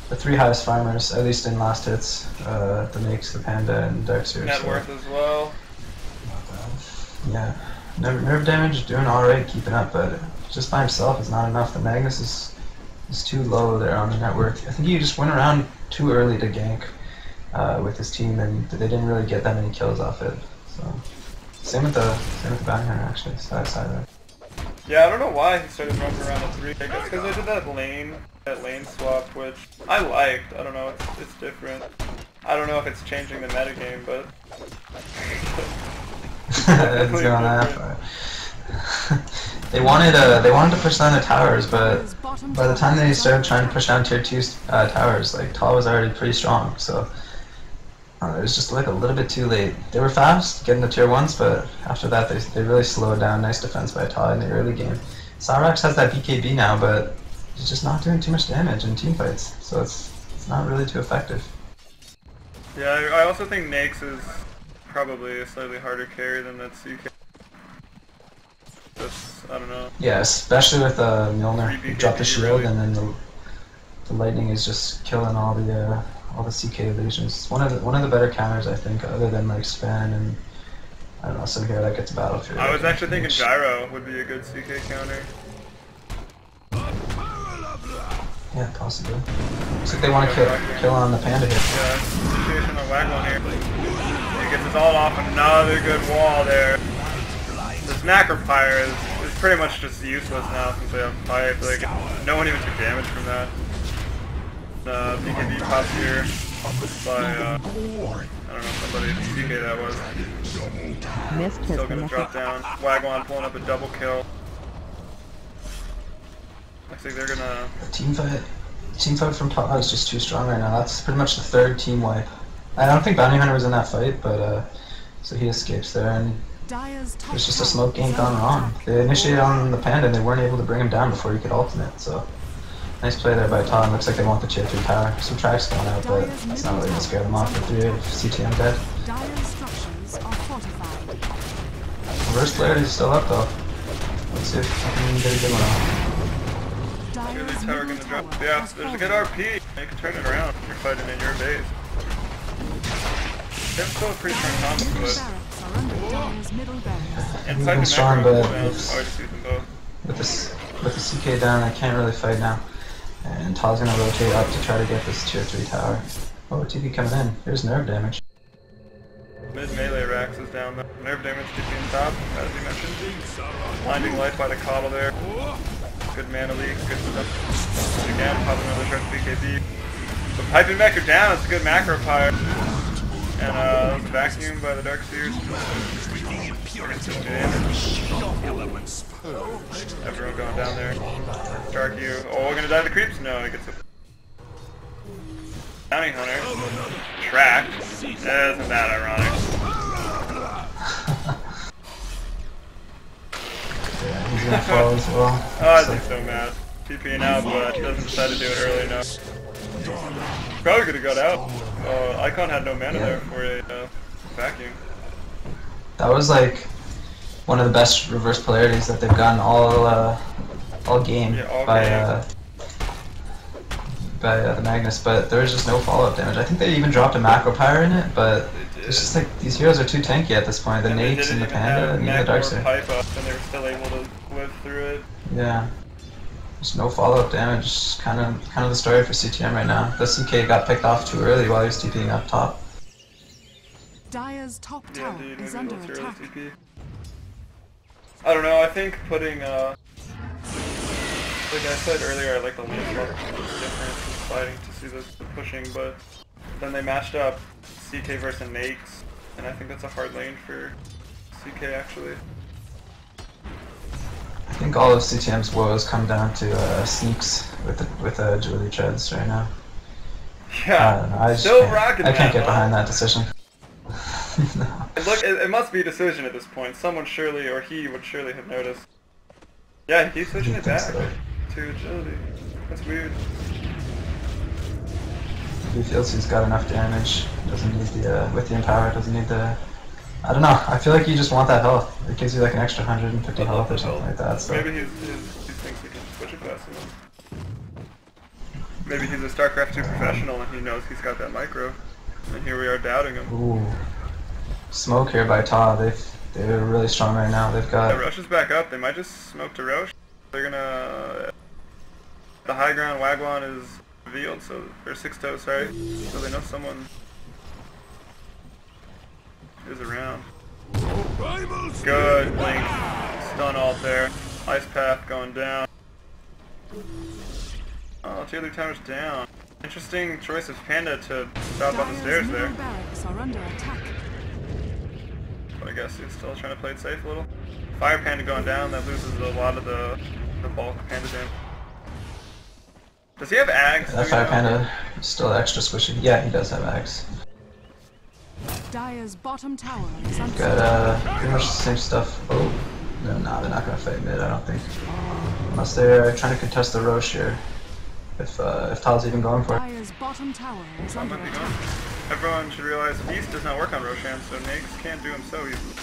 Speaker 3: the 3 highest farmers, at least in last hits, the Makes, the Panda, and Darkseer.
Speaker 2: Net worth as well.
Speaker 3: Yeah, nerve damage doing alright, keeping up, but just by himself is not enough. The Magnus is too low there on the network. I think he just went around too early to gank with his team, and they didn't really get that many kills off it. So same with the bounty hunter actually, side there.
Speaker 2: Yeah, I don't know why he started running around the 3. I guess because they did that lane swap, which I liked. I don't know, it's different. I don't know if it's changing the metagame, but
Speaker 3: it's going that far. They wanted to push down the towers, but by the time they started trying to push down tier 2 towers, like Ta was already pretty strong, so it was just like a little bit too late. They were fast getting the tier 1s, but after that they really slowed down. Nice defense by Ta in the early game. Cyrax has that BKB now, but he's just not doing too much damage in teamfights, so it's not really too effective.
Speaker 2: yeah, I also think Nakes is probably a slightly harder carry than that CK. That's, I don't know.
Speaker 3: Yeah, especially with Milner. He dropped the shield, really. And then the lightning is just killing all the CK illusions. It's one of the better counters, I think, other than like Span and I don't know, some hero that gets Battlefield.
Speaker 2: I was actually thinking Gyro would be a good CK counter.
Speaker 3: Yeah, possibly. Looks like they want to kill on the Panda here.
Speaker 2: Yeah, situation on Wagwan here. He gets his ult off, another good wall there. This Macro Pyre is pretty much just useless now since they have Pipe. Like, no one even took damage from that. BKB pops here by, I don't know, somebody, CK that was.
Speaker 5: Missed his
Speaker 2: Still gonna drop down. Wagwan pulling up a double kill. Looks like they're gonna...
Speaker 3: Teamfight from Ta is just too strong right now. That's pretty much the 3rd team wipe. I don't think Bounty Hunter was in that fight, but so he escapes there, and there's just a smoke gank gone wrong. They initiated on the Panda and they weren't able to bring him down before he could ultimate, so nice play there by Ta. Looks like they want the tier 3 tower. Some tracks going out, but that's not really going to scare them off. The 3 of CTM dead.
Speaker 1: Dire structures are fortified.
Speaker 3: Reverse polarity is still up though. Let's see if I can get a good one out.
Speaker 2: Really tower gonna drop. Yeah, there's a good RP. You can turn it around if you're fighting in your base. They're still a pretty strong combo, but inside the
Speaker 3: strong,
Speaker 2: macro,
Speaker 3: but
Speaker 2: I just use them both.
Speaker 3: With the CK down, I can't really fight now. And Tal's gonna rotate up to try to get this tier 3 tower. Oh, TP coming in. Here's nerve damage.
Speaker 2: Mid melee Rax is down though. Nerve damage TP in top, as you mentioned. Blinding light by the coddle there. Good mana leak, good stuff. Again, pop another sharp BKB. So piping back are down, it's a good macro pyre. And vacuum by the Dark Seers. Everyone going down there. Dark you. Oh, we're gonna die to the creeps? No, he gets a bounty hunter. Tracked. Isn't that ironic?
Speaker 3: Yeah, he's gonna fall as well.
Speaker 2: Oh, I think so mad. TPing out, but he doesn't decide to do it early enough. Probably could have got out. Icon had no mana there for a vacuum.
Speaker 3: That was like one of the best reverse polarities that they've gotten all game by the Magnus, but there was just no follow-up damage. I think they even dropped a macro pyre in it, but it's just like these heroes are too tanky at this point. The Nakes and the Panda and the Darkseer.
Speaker 2: Pipe up, and they were still able to live through it.
Speaker 3: Yeah. There's no follow-up damage. Kind of the story for CTM right now. The CK got picked off too early while he was TPing up top.
Speaker 1: Dire's top tower is under attack.
Speaker 2: I don't know. I think putting like I said earlier, I like the lane swap difference in fighting to see the pushing, but then they matched up CK versus Nakes, and I think that's a hard lane for CK actually.
Speaker 3: I think all of CTM's woes come down to sneaks with Julie Treads right now.
Speaker 2: Yeah,
Speaker 3: I can't get behind that decision. No.
Speaker 2: Look, it must be a decision at this point. Someone surely, or he would surely have noticed. Yeah, he keeps switching it back to agility. That's weird.
Speaker 3: He feels he's got enough damage. Doesn't need the lithium power. Doesn't need the. I don't know. I feel like you just want that health. It gives you like an extra 150 health or something like that. So.
Speaker 2: Maybe he thinks he can switch it fast enough. Maybe he's a StarCraft 2 professional and he knows he's got that micro. And here we are doubting him.
Speaker 3: Ooh. Smoke here by Ta. They're really strong right now. They've got.
Speaker 2: Yeah, Roche is back up. They might just smoke to Roche. They're gonna. The high ground Wagwan is revealed, so or 6 toes, sorry. So they know someone is around. Good blink. Stun ult there. Ice path going down. Oh, tier 3 tower's down. Interesting choice of Panda to stop on the stairs there. But I guess he's still trying to play it safe a little. Fire Panda going down, that loses a lot of the bulk Panda damage. Does he have Ags?
Speaker 3: That Fire Panda is still extra squishy. Yeah, he does have Ags.
Speaker 1: Dire's bottom tower is under
Speaker 3: Got pretty much the same stuff. Oh, no, they're not gonna fight mid, I don't think. Unless they're trying to contest the Roche here. If Tal's even going for it.
Speaker 1: Dire's bottom tower is under attack.
Speaker 2: Everyone should realize Feast does not work on Roshan, so Nakes can't do him so easily.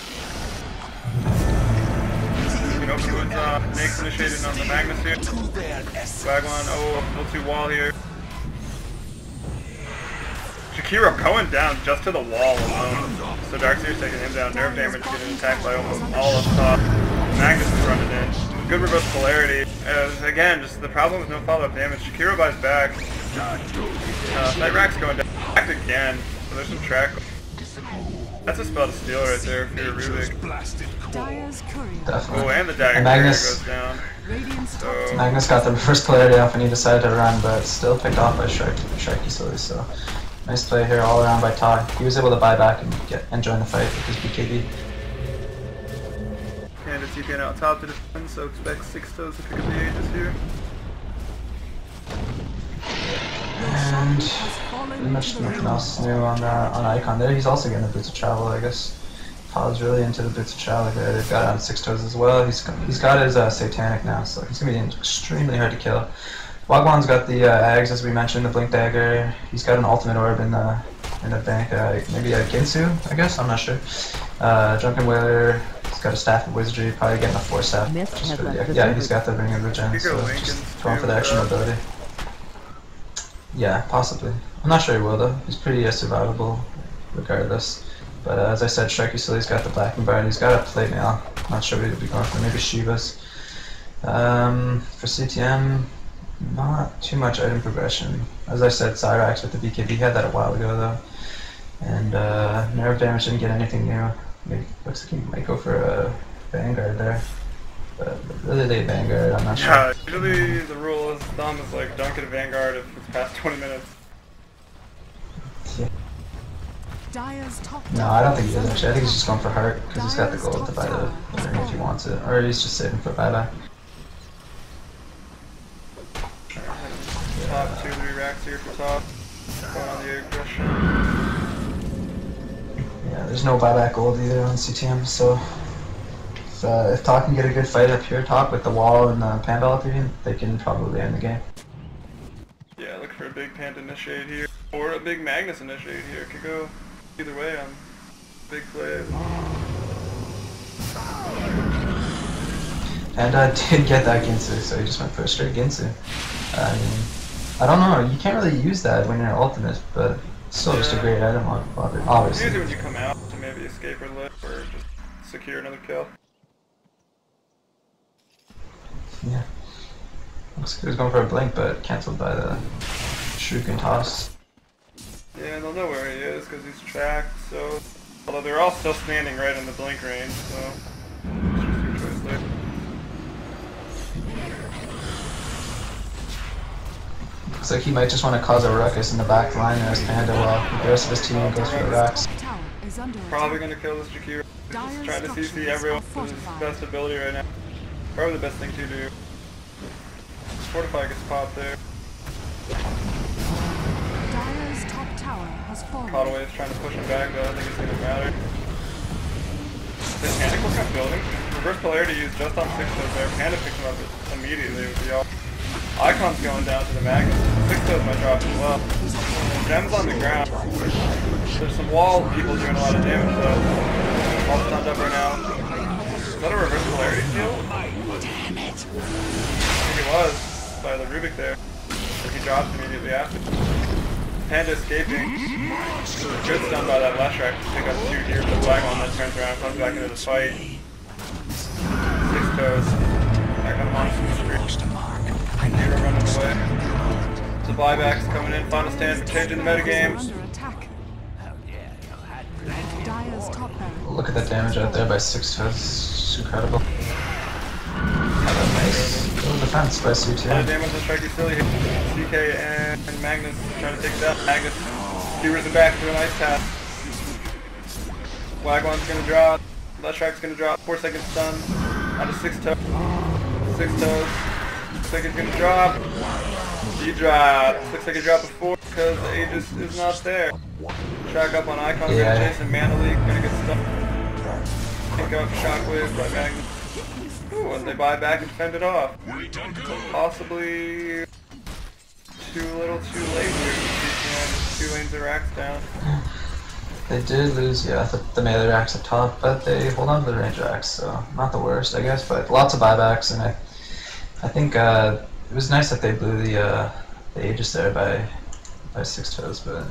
Speaker 2: You can open woods off. Nakes initiated on the Magnus here. Wagwan, oh, little too wall here. Shakiro going down just to the wall alone. So Darkseer's taking him down. Nerve damage getting attacked by almost all of top. Magnus is running in. Good reverse polarity. Again, just the problem with no follow-up damage. Shakiro buys back. Night Rack's going down. Back again. So there's some track. That's a spell to steal right there if you're Rubik.
Speaker 3: Definitely.
Speaker 2: Oh, and the dagger goes down. So
Speaker 3: Magnus got the reverse polarity off and he decided to run, but still picked off by Sharky easily. So nice play here all around by Todd. He was able to buy back and join the fight with his BKB.
Speaker 2: And it's TPN out top to defend, so expect 6 toes to pick up the Aegis here.
Speaker 3: And pretty much nothing else new on Icon there. He's also getting the Boots of Travel, I guess. Todd's really into the Boots of Travel there. They've got it on 6 toes as well. He's got his Satanic now, so he's going to be extremely hard to kill. Wagwan's got the Ags, as we mentioned, the Blink Dagger. He's got an Ultimate Orb in the bank, maybe a Ginsu, I guess, I'm not sure. Drunken Whaler, He's got a staff of wizardry, probably getting a 4-staff.
Speaker 5: Mist has
Speaker 3: For
Speaker 5: left
Speaker 3: the,
Speaker 5: the
Speaker 3: yeah,
Speaker 5: server.
Speaker 3: he's got the ring of resurgence,
Speaker 2: Could go
Speaker 3: so
Speaker 2: Lincoln
Speaker 3: just going for the
Speaker 2: too,
Speaker 3: extra mobility. Yeah, possibly. I'm not sure he will though. He's pretty survivable regardless. But as I said, Sharky Silly's got the black and bar, and he's got a plate mail. Not sure what he'll be going for. Maybe Shiva's. For CTM, not too much item progression. As I said, Cyrax with the BKB, he had that a while ago though. And nerve damage didn't get anything new. Maybe, looks like he might go for a Vanguard there. But really late Vanguard, I'm not sure.
Speaker 2: Yeah, usually the rule of thumb is like don't get a Vanguard if it's past 20 minutes.
Speaker 3: Yeah.
Speaker 1: Dire's top
Speaker 3: No, I don't think he is actually. I think he's just going for heart because he's got the gold to buy the ring if he wants it. Or he's just saving for buyback.
Speaker 2: Top 2-3 racks here for top. Going on the aggression.
Speaker 3: Yeah, there's no buyback gold either on CTM, so if Talk can get a good fight up here top with the wall and the Panda team, they can probably end the game.
Speaker 2: Yeah, look for a big Panda initiate here. Or a big Magnus initiate here. Could go either way on big plays.
Speaker 3: Panda did get that Ginsu, so he just went for a straight Ginsu. I mean, I don't know, you can't really use that when you're ultimate, but it's still just a great item, obviously.
Speaker 2: Use it when you come out to maybe escape or live or just secure another kill.
Speaker 3: Yeah. Looks like he was going for a blink, but cancelled by the Shuriken toss.
Speaker 2: Yeah, they'll know where he is because he's tracked, so... Although they're all still standing right in the blink range, so... It's just your choice there.
Speaker 3: Looks like he might just want to cause a ruckus in the back line as Panda while the rest of his team goes for the racks.
Speaker 2: Probably gonna kill this Jakiro. Just trying to CC everyone with his best ability right now. Probably the best thing to do. Fortify gets popped there.
Speaker 1: Dire's top tower has fallen.
Speaker 2: Cotaway is trying to push him back, but I don't think it's gonna matter. This Panic will kept building. Reverse polarity used just on 6-toes there. Panda picks him up immediately with the all. Icon's going down to the Magnus. 6-toes might drop as well. Gem's on the ground. There's some wall people doing a lot of damage though. All stunned up right now. Is that a reverse polarity steal? Damn it. I think it was by the Rubik there. But he dropped immediately after. Panda escaping. Good stun by that Leshrac to pick up 2 here for the Wagon that turns around and comes back into the fight. 6-toes. Back on the monster street. Hero running away. The buybacks coming in. Final stand for changing the metagame.
Speaker 1: Dire's top barrel.
Speaker 3: Look at the damage out there by 6-toes. It's incredible. Nice little defense by
Speaker 2: A lot of
Speaker 3: C2.
Speaker 2: damage on Sharky Silly here. CK and Magnus trying to take it down. Magnus skewers it back to an ice path. Wagwan's gonna drop. Leshrac's gonna drop. 4-second stun. Onto 6-toes. 6-toes. Looks like it's gonna drop. He dropped. Looks like he dropped before because Aegis is not there. Track up on Icon,
Speaker 3: Yeah.
Speaker 2: gonna chase and Mana Leak, gonna get stuck. Pick up Shockwave by Magnus. Ooh, and they buy back and fend it off. Possibly too little too late here for CTM. 2 lanes of racks down.
Speaker 3: They did lose, yeah, the melee racks up top, but they hold on to the range racks, so not the worst, I guess, but lots of buybacks, and I think it was nice that they blew the Aegis there by 6-toes, but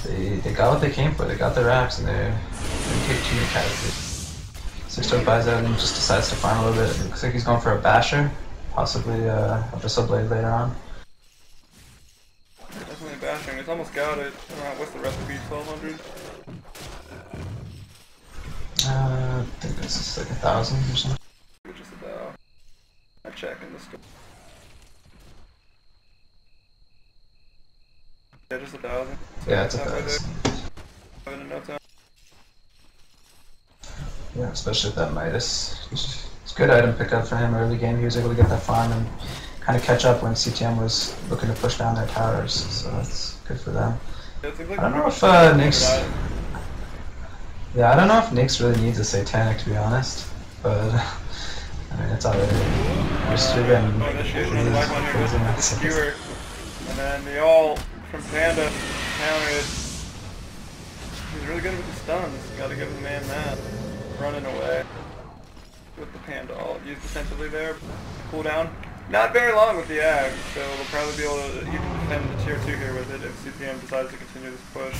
Speaker 3: they got what they came for. They got the racks, and they didn't take too many casualties. 6-toes buys out and just decides to farm a little bit. It looks like he's going for a basher, possibly a Abyssal Blade later on.
Speaker 2: Definitely bashing. It's almost got it. What's the recipe? 1200?
Speaker 3: I think this is like 1,000 or something.
Speaker 2: Just about. I'm checking the store. Yeah, just 1,000. So
Speaker 3: Yeah, it's
Speaker 2: halfway
Speaker 3: 1,000.
Speaker 2: there. In no time.
Speaker 3: Yeah, especially with that Midas. It's a good item pickup for him early game. He was able to get that farm and kind of catch up when CTM was looking to push down their towers, so that's good for them.
Speaker 2: Yeah, it seems like
Speaker 3: I don't know if
Speaker 2: Nyx.
Speaker 3: Nyx... Yeah, I don't know if Nyx really needs a Satanic, to be honest, but I mean, it's already boosted and
Speaker 2: Initiation on the black one here goes into the skewer. And then the all from Panda countered. He's really good with the stuns. Gotta give the man that. running away with the panda all used defensively there. Cooldown. Not very long with the Ag, so they'll probably be able to even defend the tier 2 here with it if CTM decides to continue this push.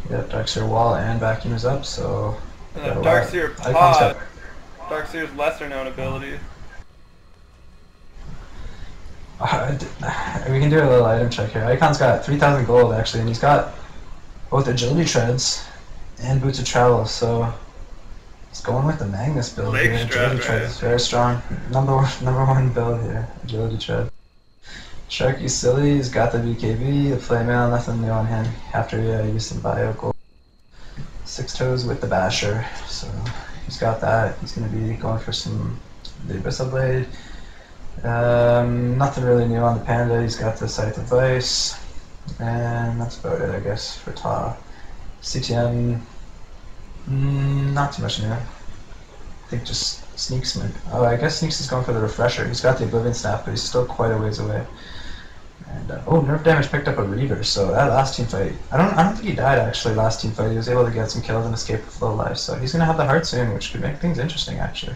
Speaker 3: Yep, Darkseer wall and vacuum is up, so...
Speaker 2: Darkseer pod. Darkseer's lesser known ability.
Speaker 3: We can do a little item check here. Icon's got 3,000 gold actually, and he's got both agility treads and boots of travel, so he's going with the Magnus build here. Agility tread is very strong. Number one build here, agility tread. Sharky Silly, he's got the BKB, the Playmail, nothing new on him after he used some bio gold. 6 toes with the Basher, so he's got that. He's going to be going for some the Abyssal Blade. Nothing really new on the Panda. He's got the Scythe of Vice, and that's about it, I guess, for Ta. CTM, not too much new. I think just Sneaks. Oh, I guess Sneaks is going for the Refresher. He's got the Oblivion Staff, but he's still quite a ways away. And oh, nerf damage picked up a Reaver. So that last team fight, I don't think he died actually. Last team fight, he was able to get some kills and escape with low life. So he's gonna have the heart soon, which could make things interesting actually.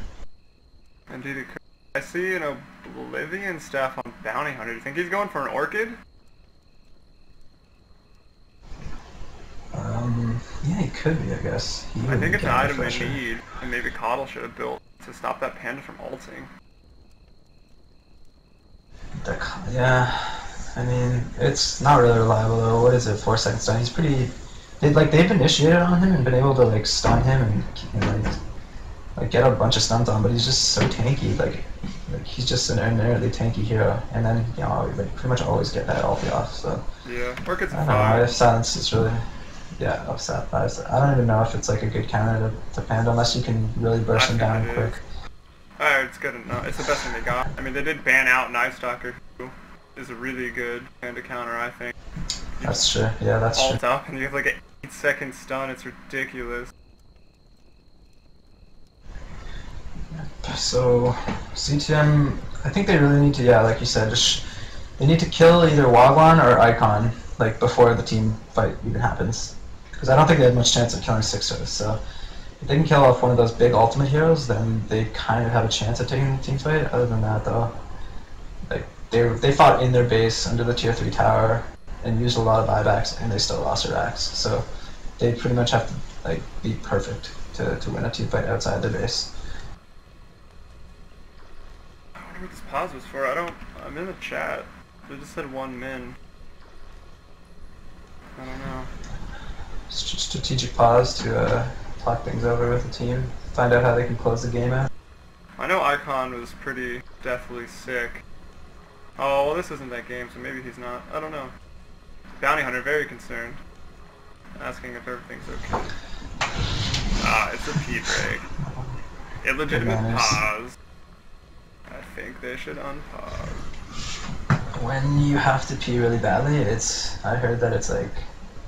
Speaker 2: Indeed, it could. I see an Oblivion Staff on Bounty Hunter. Do you think he's going for an Orchid?
Speaker 3: Yeah, he could be, I guess.
Speaker 2: I think it's an item they need, and maybe Coddle should have built to stop that Panda from ulting.
Speaker 3: Yeah, I mean, it's not really reliable though. What is it, 4 seconds stun? He's pretty... They've initiated on him and been able to like stun him and like get a bunch of stuns on, but he's just so tanky. Like he's just an inherently tanky hero, and then like pretty much always get that ulti off. So
Speaker 2: yeah, Orchid's
Speaker 3: I don't know if silence is really upset. I don't even know if it's like a good counter to Panda unless you can really burst him down quick.
Speaker 2: It's good enough. It's the best thing they got. I mean, they did ban out Night Stalker, who is a really good Panda counter, I think.
Speaker 3: That's true. Yeah, that's true.
Speaker 2: Ult up and you have like an 8-second stun. It's ridiculous.
Speaker 3: So CTM, I think they really need to, like you said, they need to kill either Wagwan or Icon like before the team fight even happens, because I don't think they have much chance of killing 6 toes. So if they can kill off one of those big ultimate heroes, then they kind of have a chance of taking the team fight. Other than that, though, like they fought in their base under the tier 3 tower and used a lot of buybacks, and they still lost their axe. So they pretty much have to like be perfect to win a team fight outside their base.
Speaker 2: I wonder what this pause was for. I'm in the chat. They just said 1 min. I don't know.
Speaker 3: Strategic pause to talk things over with the team, find out how they can close the game out.
Speaker 2: I know Icon was pretty deathly sick. Oh, well, this isn't that game, so maybe he's not. I don't know. Bounty Hunter, very concerned. Asking if everything's okay. It's a P-break. Illegitimate pause. I think they should unpause.
Speaker 3: When you have to pee really badly, I heard that it's like,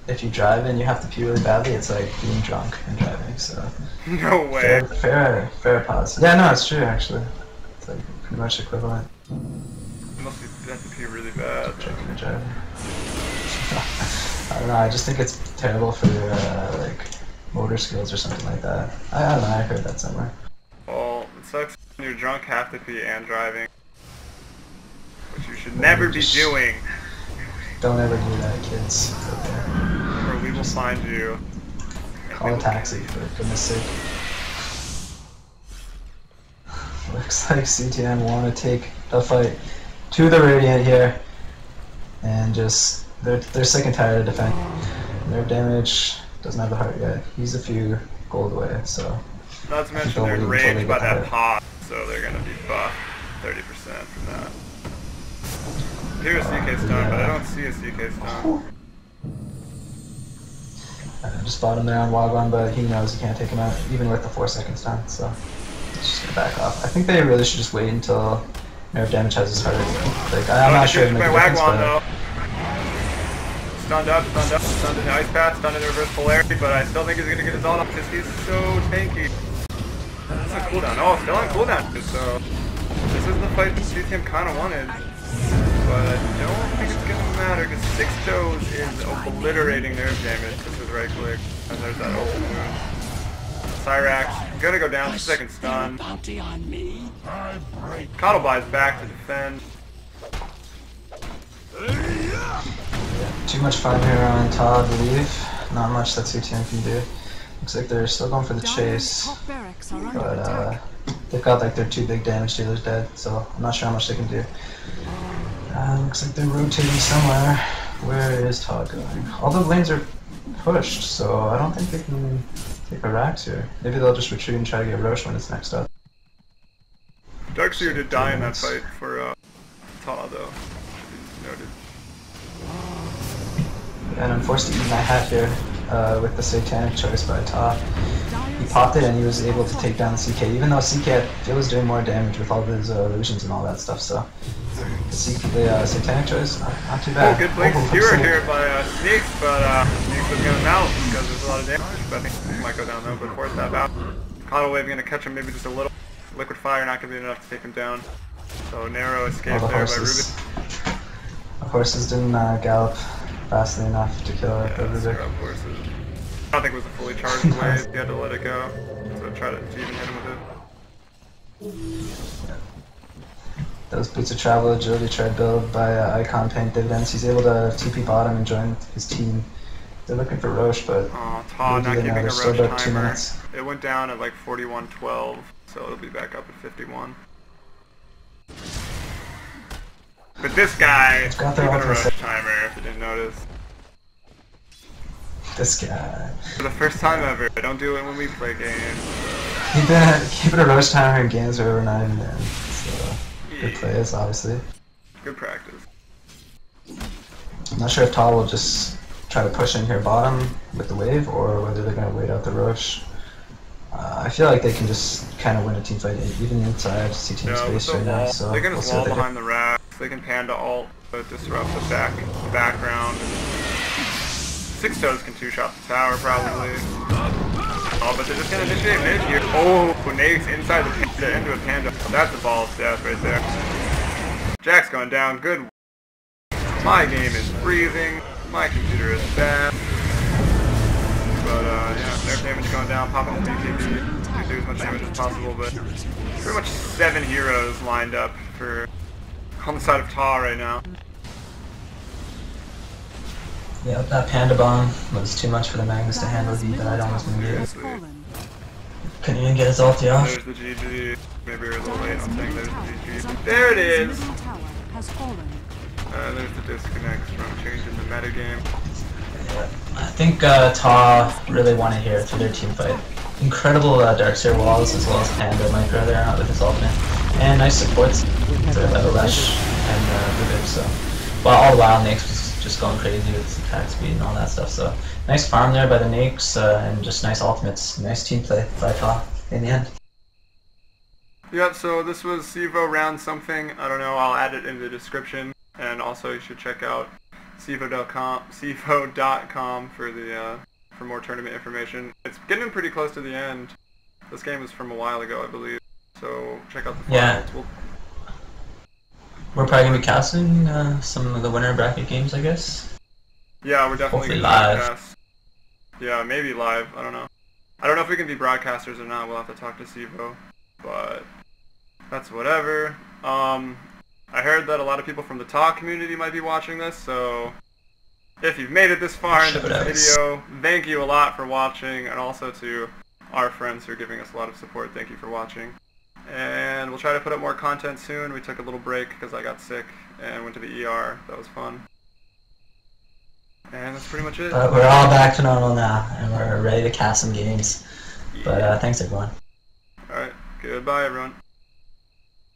Speaker 3: if you drive and you have to pee really badly, it's like being drunk and driving, so...
Speaker 2: No way!
Speaker 3: Fair pause. Yeah, no, it's true, actually. It's like pretty much equivalent.
Speaker 2: You must have to pee really bad.
Speaker 3: Drinking and driving. I don't know, I just think it's terrible for your, like, motor skills or something like that. I don't know, I heard that somewhere.
Speaker 2: Well, it sucks when you're drunk, have to pee, and driving. Which you should never be doing.
Speaker 3: Don't ever do that, kids. Okay.
Speaker 2: Or we will find you.
Speaker 3: Call a taxi, for goodness sake. Looks like CTM want to take the fight to the Radiant here. And just, they're sick and tired of defending. Their damage doesn't have the heart yet. He's a few gold away, so...
Speaker 2: Not to mention they're enraged by that pop, so they're gonna be buffed 30% from that. Here's a CK stun, but I don't see a CK stun.
Speaker 3: I just bought him there on Wagwan, but he knows he can't take him out, even with the 4-second stun, so he's just gonna back off. I think they really should just wait until nerf damage has his heart. Like, I'm not sure if it makes a difference, but...
Speaker 2: Stunned up, stunned in the ice path, stunned in the reverse polarity, but I still think he's gonna get his ult up because he's so tanky. That's on cooldown. Oh, still on cooldown. So this is the fight that CTM kind of wanted, but I don't think it's gonna matter because 6 toes is obliterating nerve damage with his right click. And there's that ult move. Cyrax gonna go down, second stun. Coddleby's back to defend.
Speaker 3: Too much farm here on Todd, I believe. Not much that CTM can do. Looks like they're still going for the chase. But they've got like their 2 big damage dealers dead, so I'm not sure how much they can do. Looks like they're rotating somewhere. Where is Todd going? All the lanes are pushed, so I don't think they can take a Rax here. Maybe they'll just retreat and try to get Roche when it's next up.
Speaker 2: Darkseer did die in that fight for Ta though. Noted.
Speaker 3: And I'm forced to eat my hat here with the Satanic choice by Ta. He popped it and he was able to take down the CK, even though CK I feel was doing more damage with all of his illusions and all that stuff, so the Satanic choice, not too bad.
Speaker 2: Oh, good blink skewer here by Sneaks, but Sneaks was going to mount because there's a lot of damage, but I think he might go down though, but force that out. Coddle Wave going to catch him maybe just a little. Liquid Fire not going to be enough to take him down, so narrow escape there by Rubik.
Speaker 3: The horses didn't gallop fast enough to kill it.
Speaker 2: Yeah, Rubik. I don't think it was a fully charged wave, he had to let it go, so try to even hit him with it.
Speaker 3: Those Boots of Travel agility tread build by Icon Paint Dividends. He's able to TP bottom and join his team. They're looking for Roche, but
Speaker 2: Ta not keeping a Roche
Speaker 3: about 2
Speaker 2: timer.
Speaker 3: minutes.
Speaker 2: It went down at like 41-12, so it'll be back up at 51. But this guy
Speaker 3: got
Speaker 2: keeping
Speaker 3: their
Speaker 2: a Roche timer, if you didn't notice.
Speaker 3: This guy.
Speaker 2: For the first time ever. Don't do it when we play games.
Speaker 3: Keeping a Roche timer in games are over 9 minutes. So good plays, obviously.
Speaker 2: Good practice.
Speaker 3: I'm not sure if Tal will just try to push in here bottom with the wave, or whether they're going to wait out the Roche. I feel like they can just kind of win a team fight even inside CTM space right now. So
Speaker 2: they can
Speaker 3: we'll
Speaker 2: just
Speaker 3: see
Speaker 2: wall
Speaker 3: what they
Speaker 2: behind
Speaker 3: do.
Speaker 2: the rack. They can panda ult, but disrupt the background. Six Toes can 2-shot the tower probably. Oh, but they're just gonna initiate mid here. Oh, Nate's inside the panda into a panda. That's a ball of death right there. Jack's going down. Good. My game is freezing. My computer is bad. But yeah, nerf damage going down, popping the BKB, do as much damage as possible, but pretty much 7 heroes lined up for on the side of Ta right now.
Speaker 3: Yeah, that Panda Bomb was too much for the Magnus to handle. He died almost immediately. Couldn't even get his ulti off.
Speaker 2: There's the GG. Maybe we're a little late on saying there's the GG. There it is! There's the disconnect from changing the metagame.
Speaker 3: I think Ta really won it here through their team fight. Incredible Darkseer walls as well as Panda Micro there with his ultimate. And nice supports to Lesh and Rubik, so. Well, all the while Nyx was just going crazy with his attack speed and all that stuff, so. Nice farm there by the Nyx and just nice ultimates. Nice team play by Ta in the end.
Speaker 2: Yep, so this was CEVO round something. I don't know, I'll add it in the description. And also you should check out CEVO.com for the for more tournament information. It's getting pretty close to the end. This game was from a while ago, I believe. So check out the finals.
Speaker 3: Yeah. We're probably gonna be casting some of the winner bracket games, I guess.
Speaker 2: Yeah, we're definitely
Speaker 3: Hopefully
Speaker 2: gonna
Speaker 3: live.
Speaker 2: broadcast. Yeah, maybe live. I don't know. I don't know if we can be broadcasters or not. We'll have to talk to CEVO, but that's whatever. I heard that a lot of people from the talk community might be watching this, so if you've made it this far into this video, thank you a lot for watching, and also to our friends who are giving us a lot of support, thank you for watching. And we'll try to put up more content soon. We took a little break because I got sick and went to the ER. That was fun. And that's pretty much it.
Speaker 3: But we're all back to normal now, and we're ready to cast some games. But thanks everyone.
Speaker 2: Alright, goodbye everyone.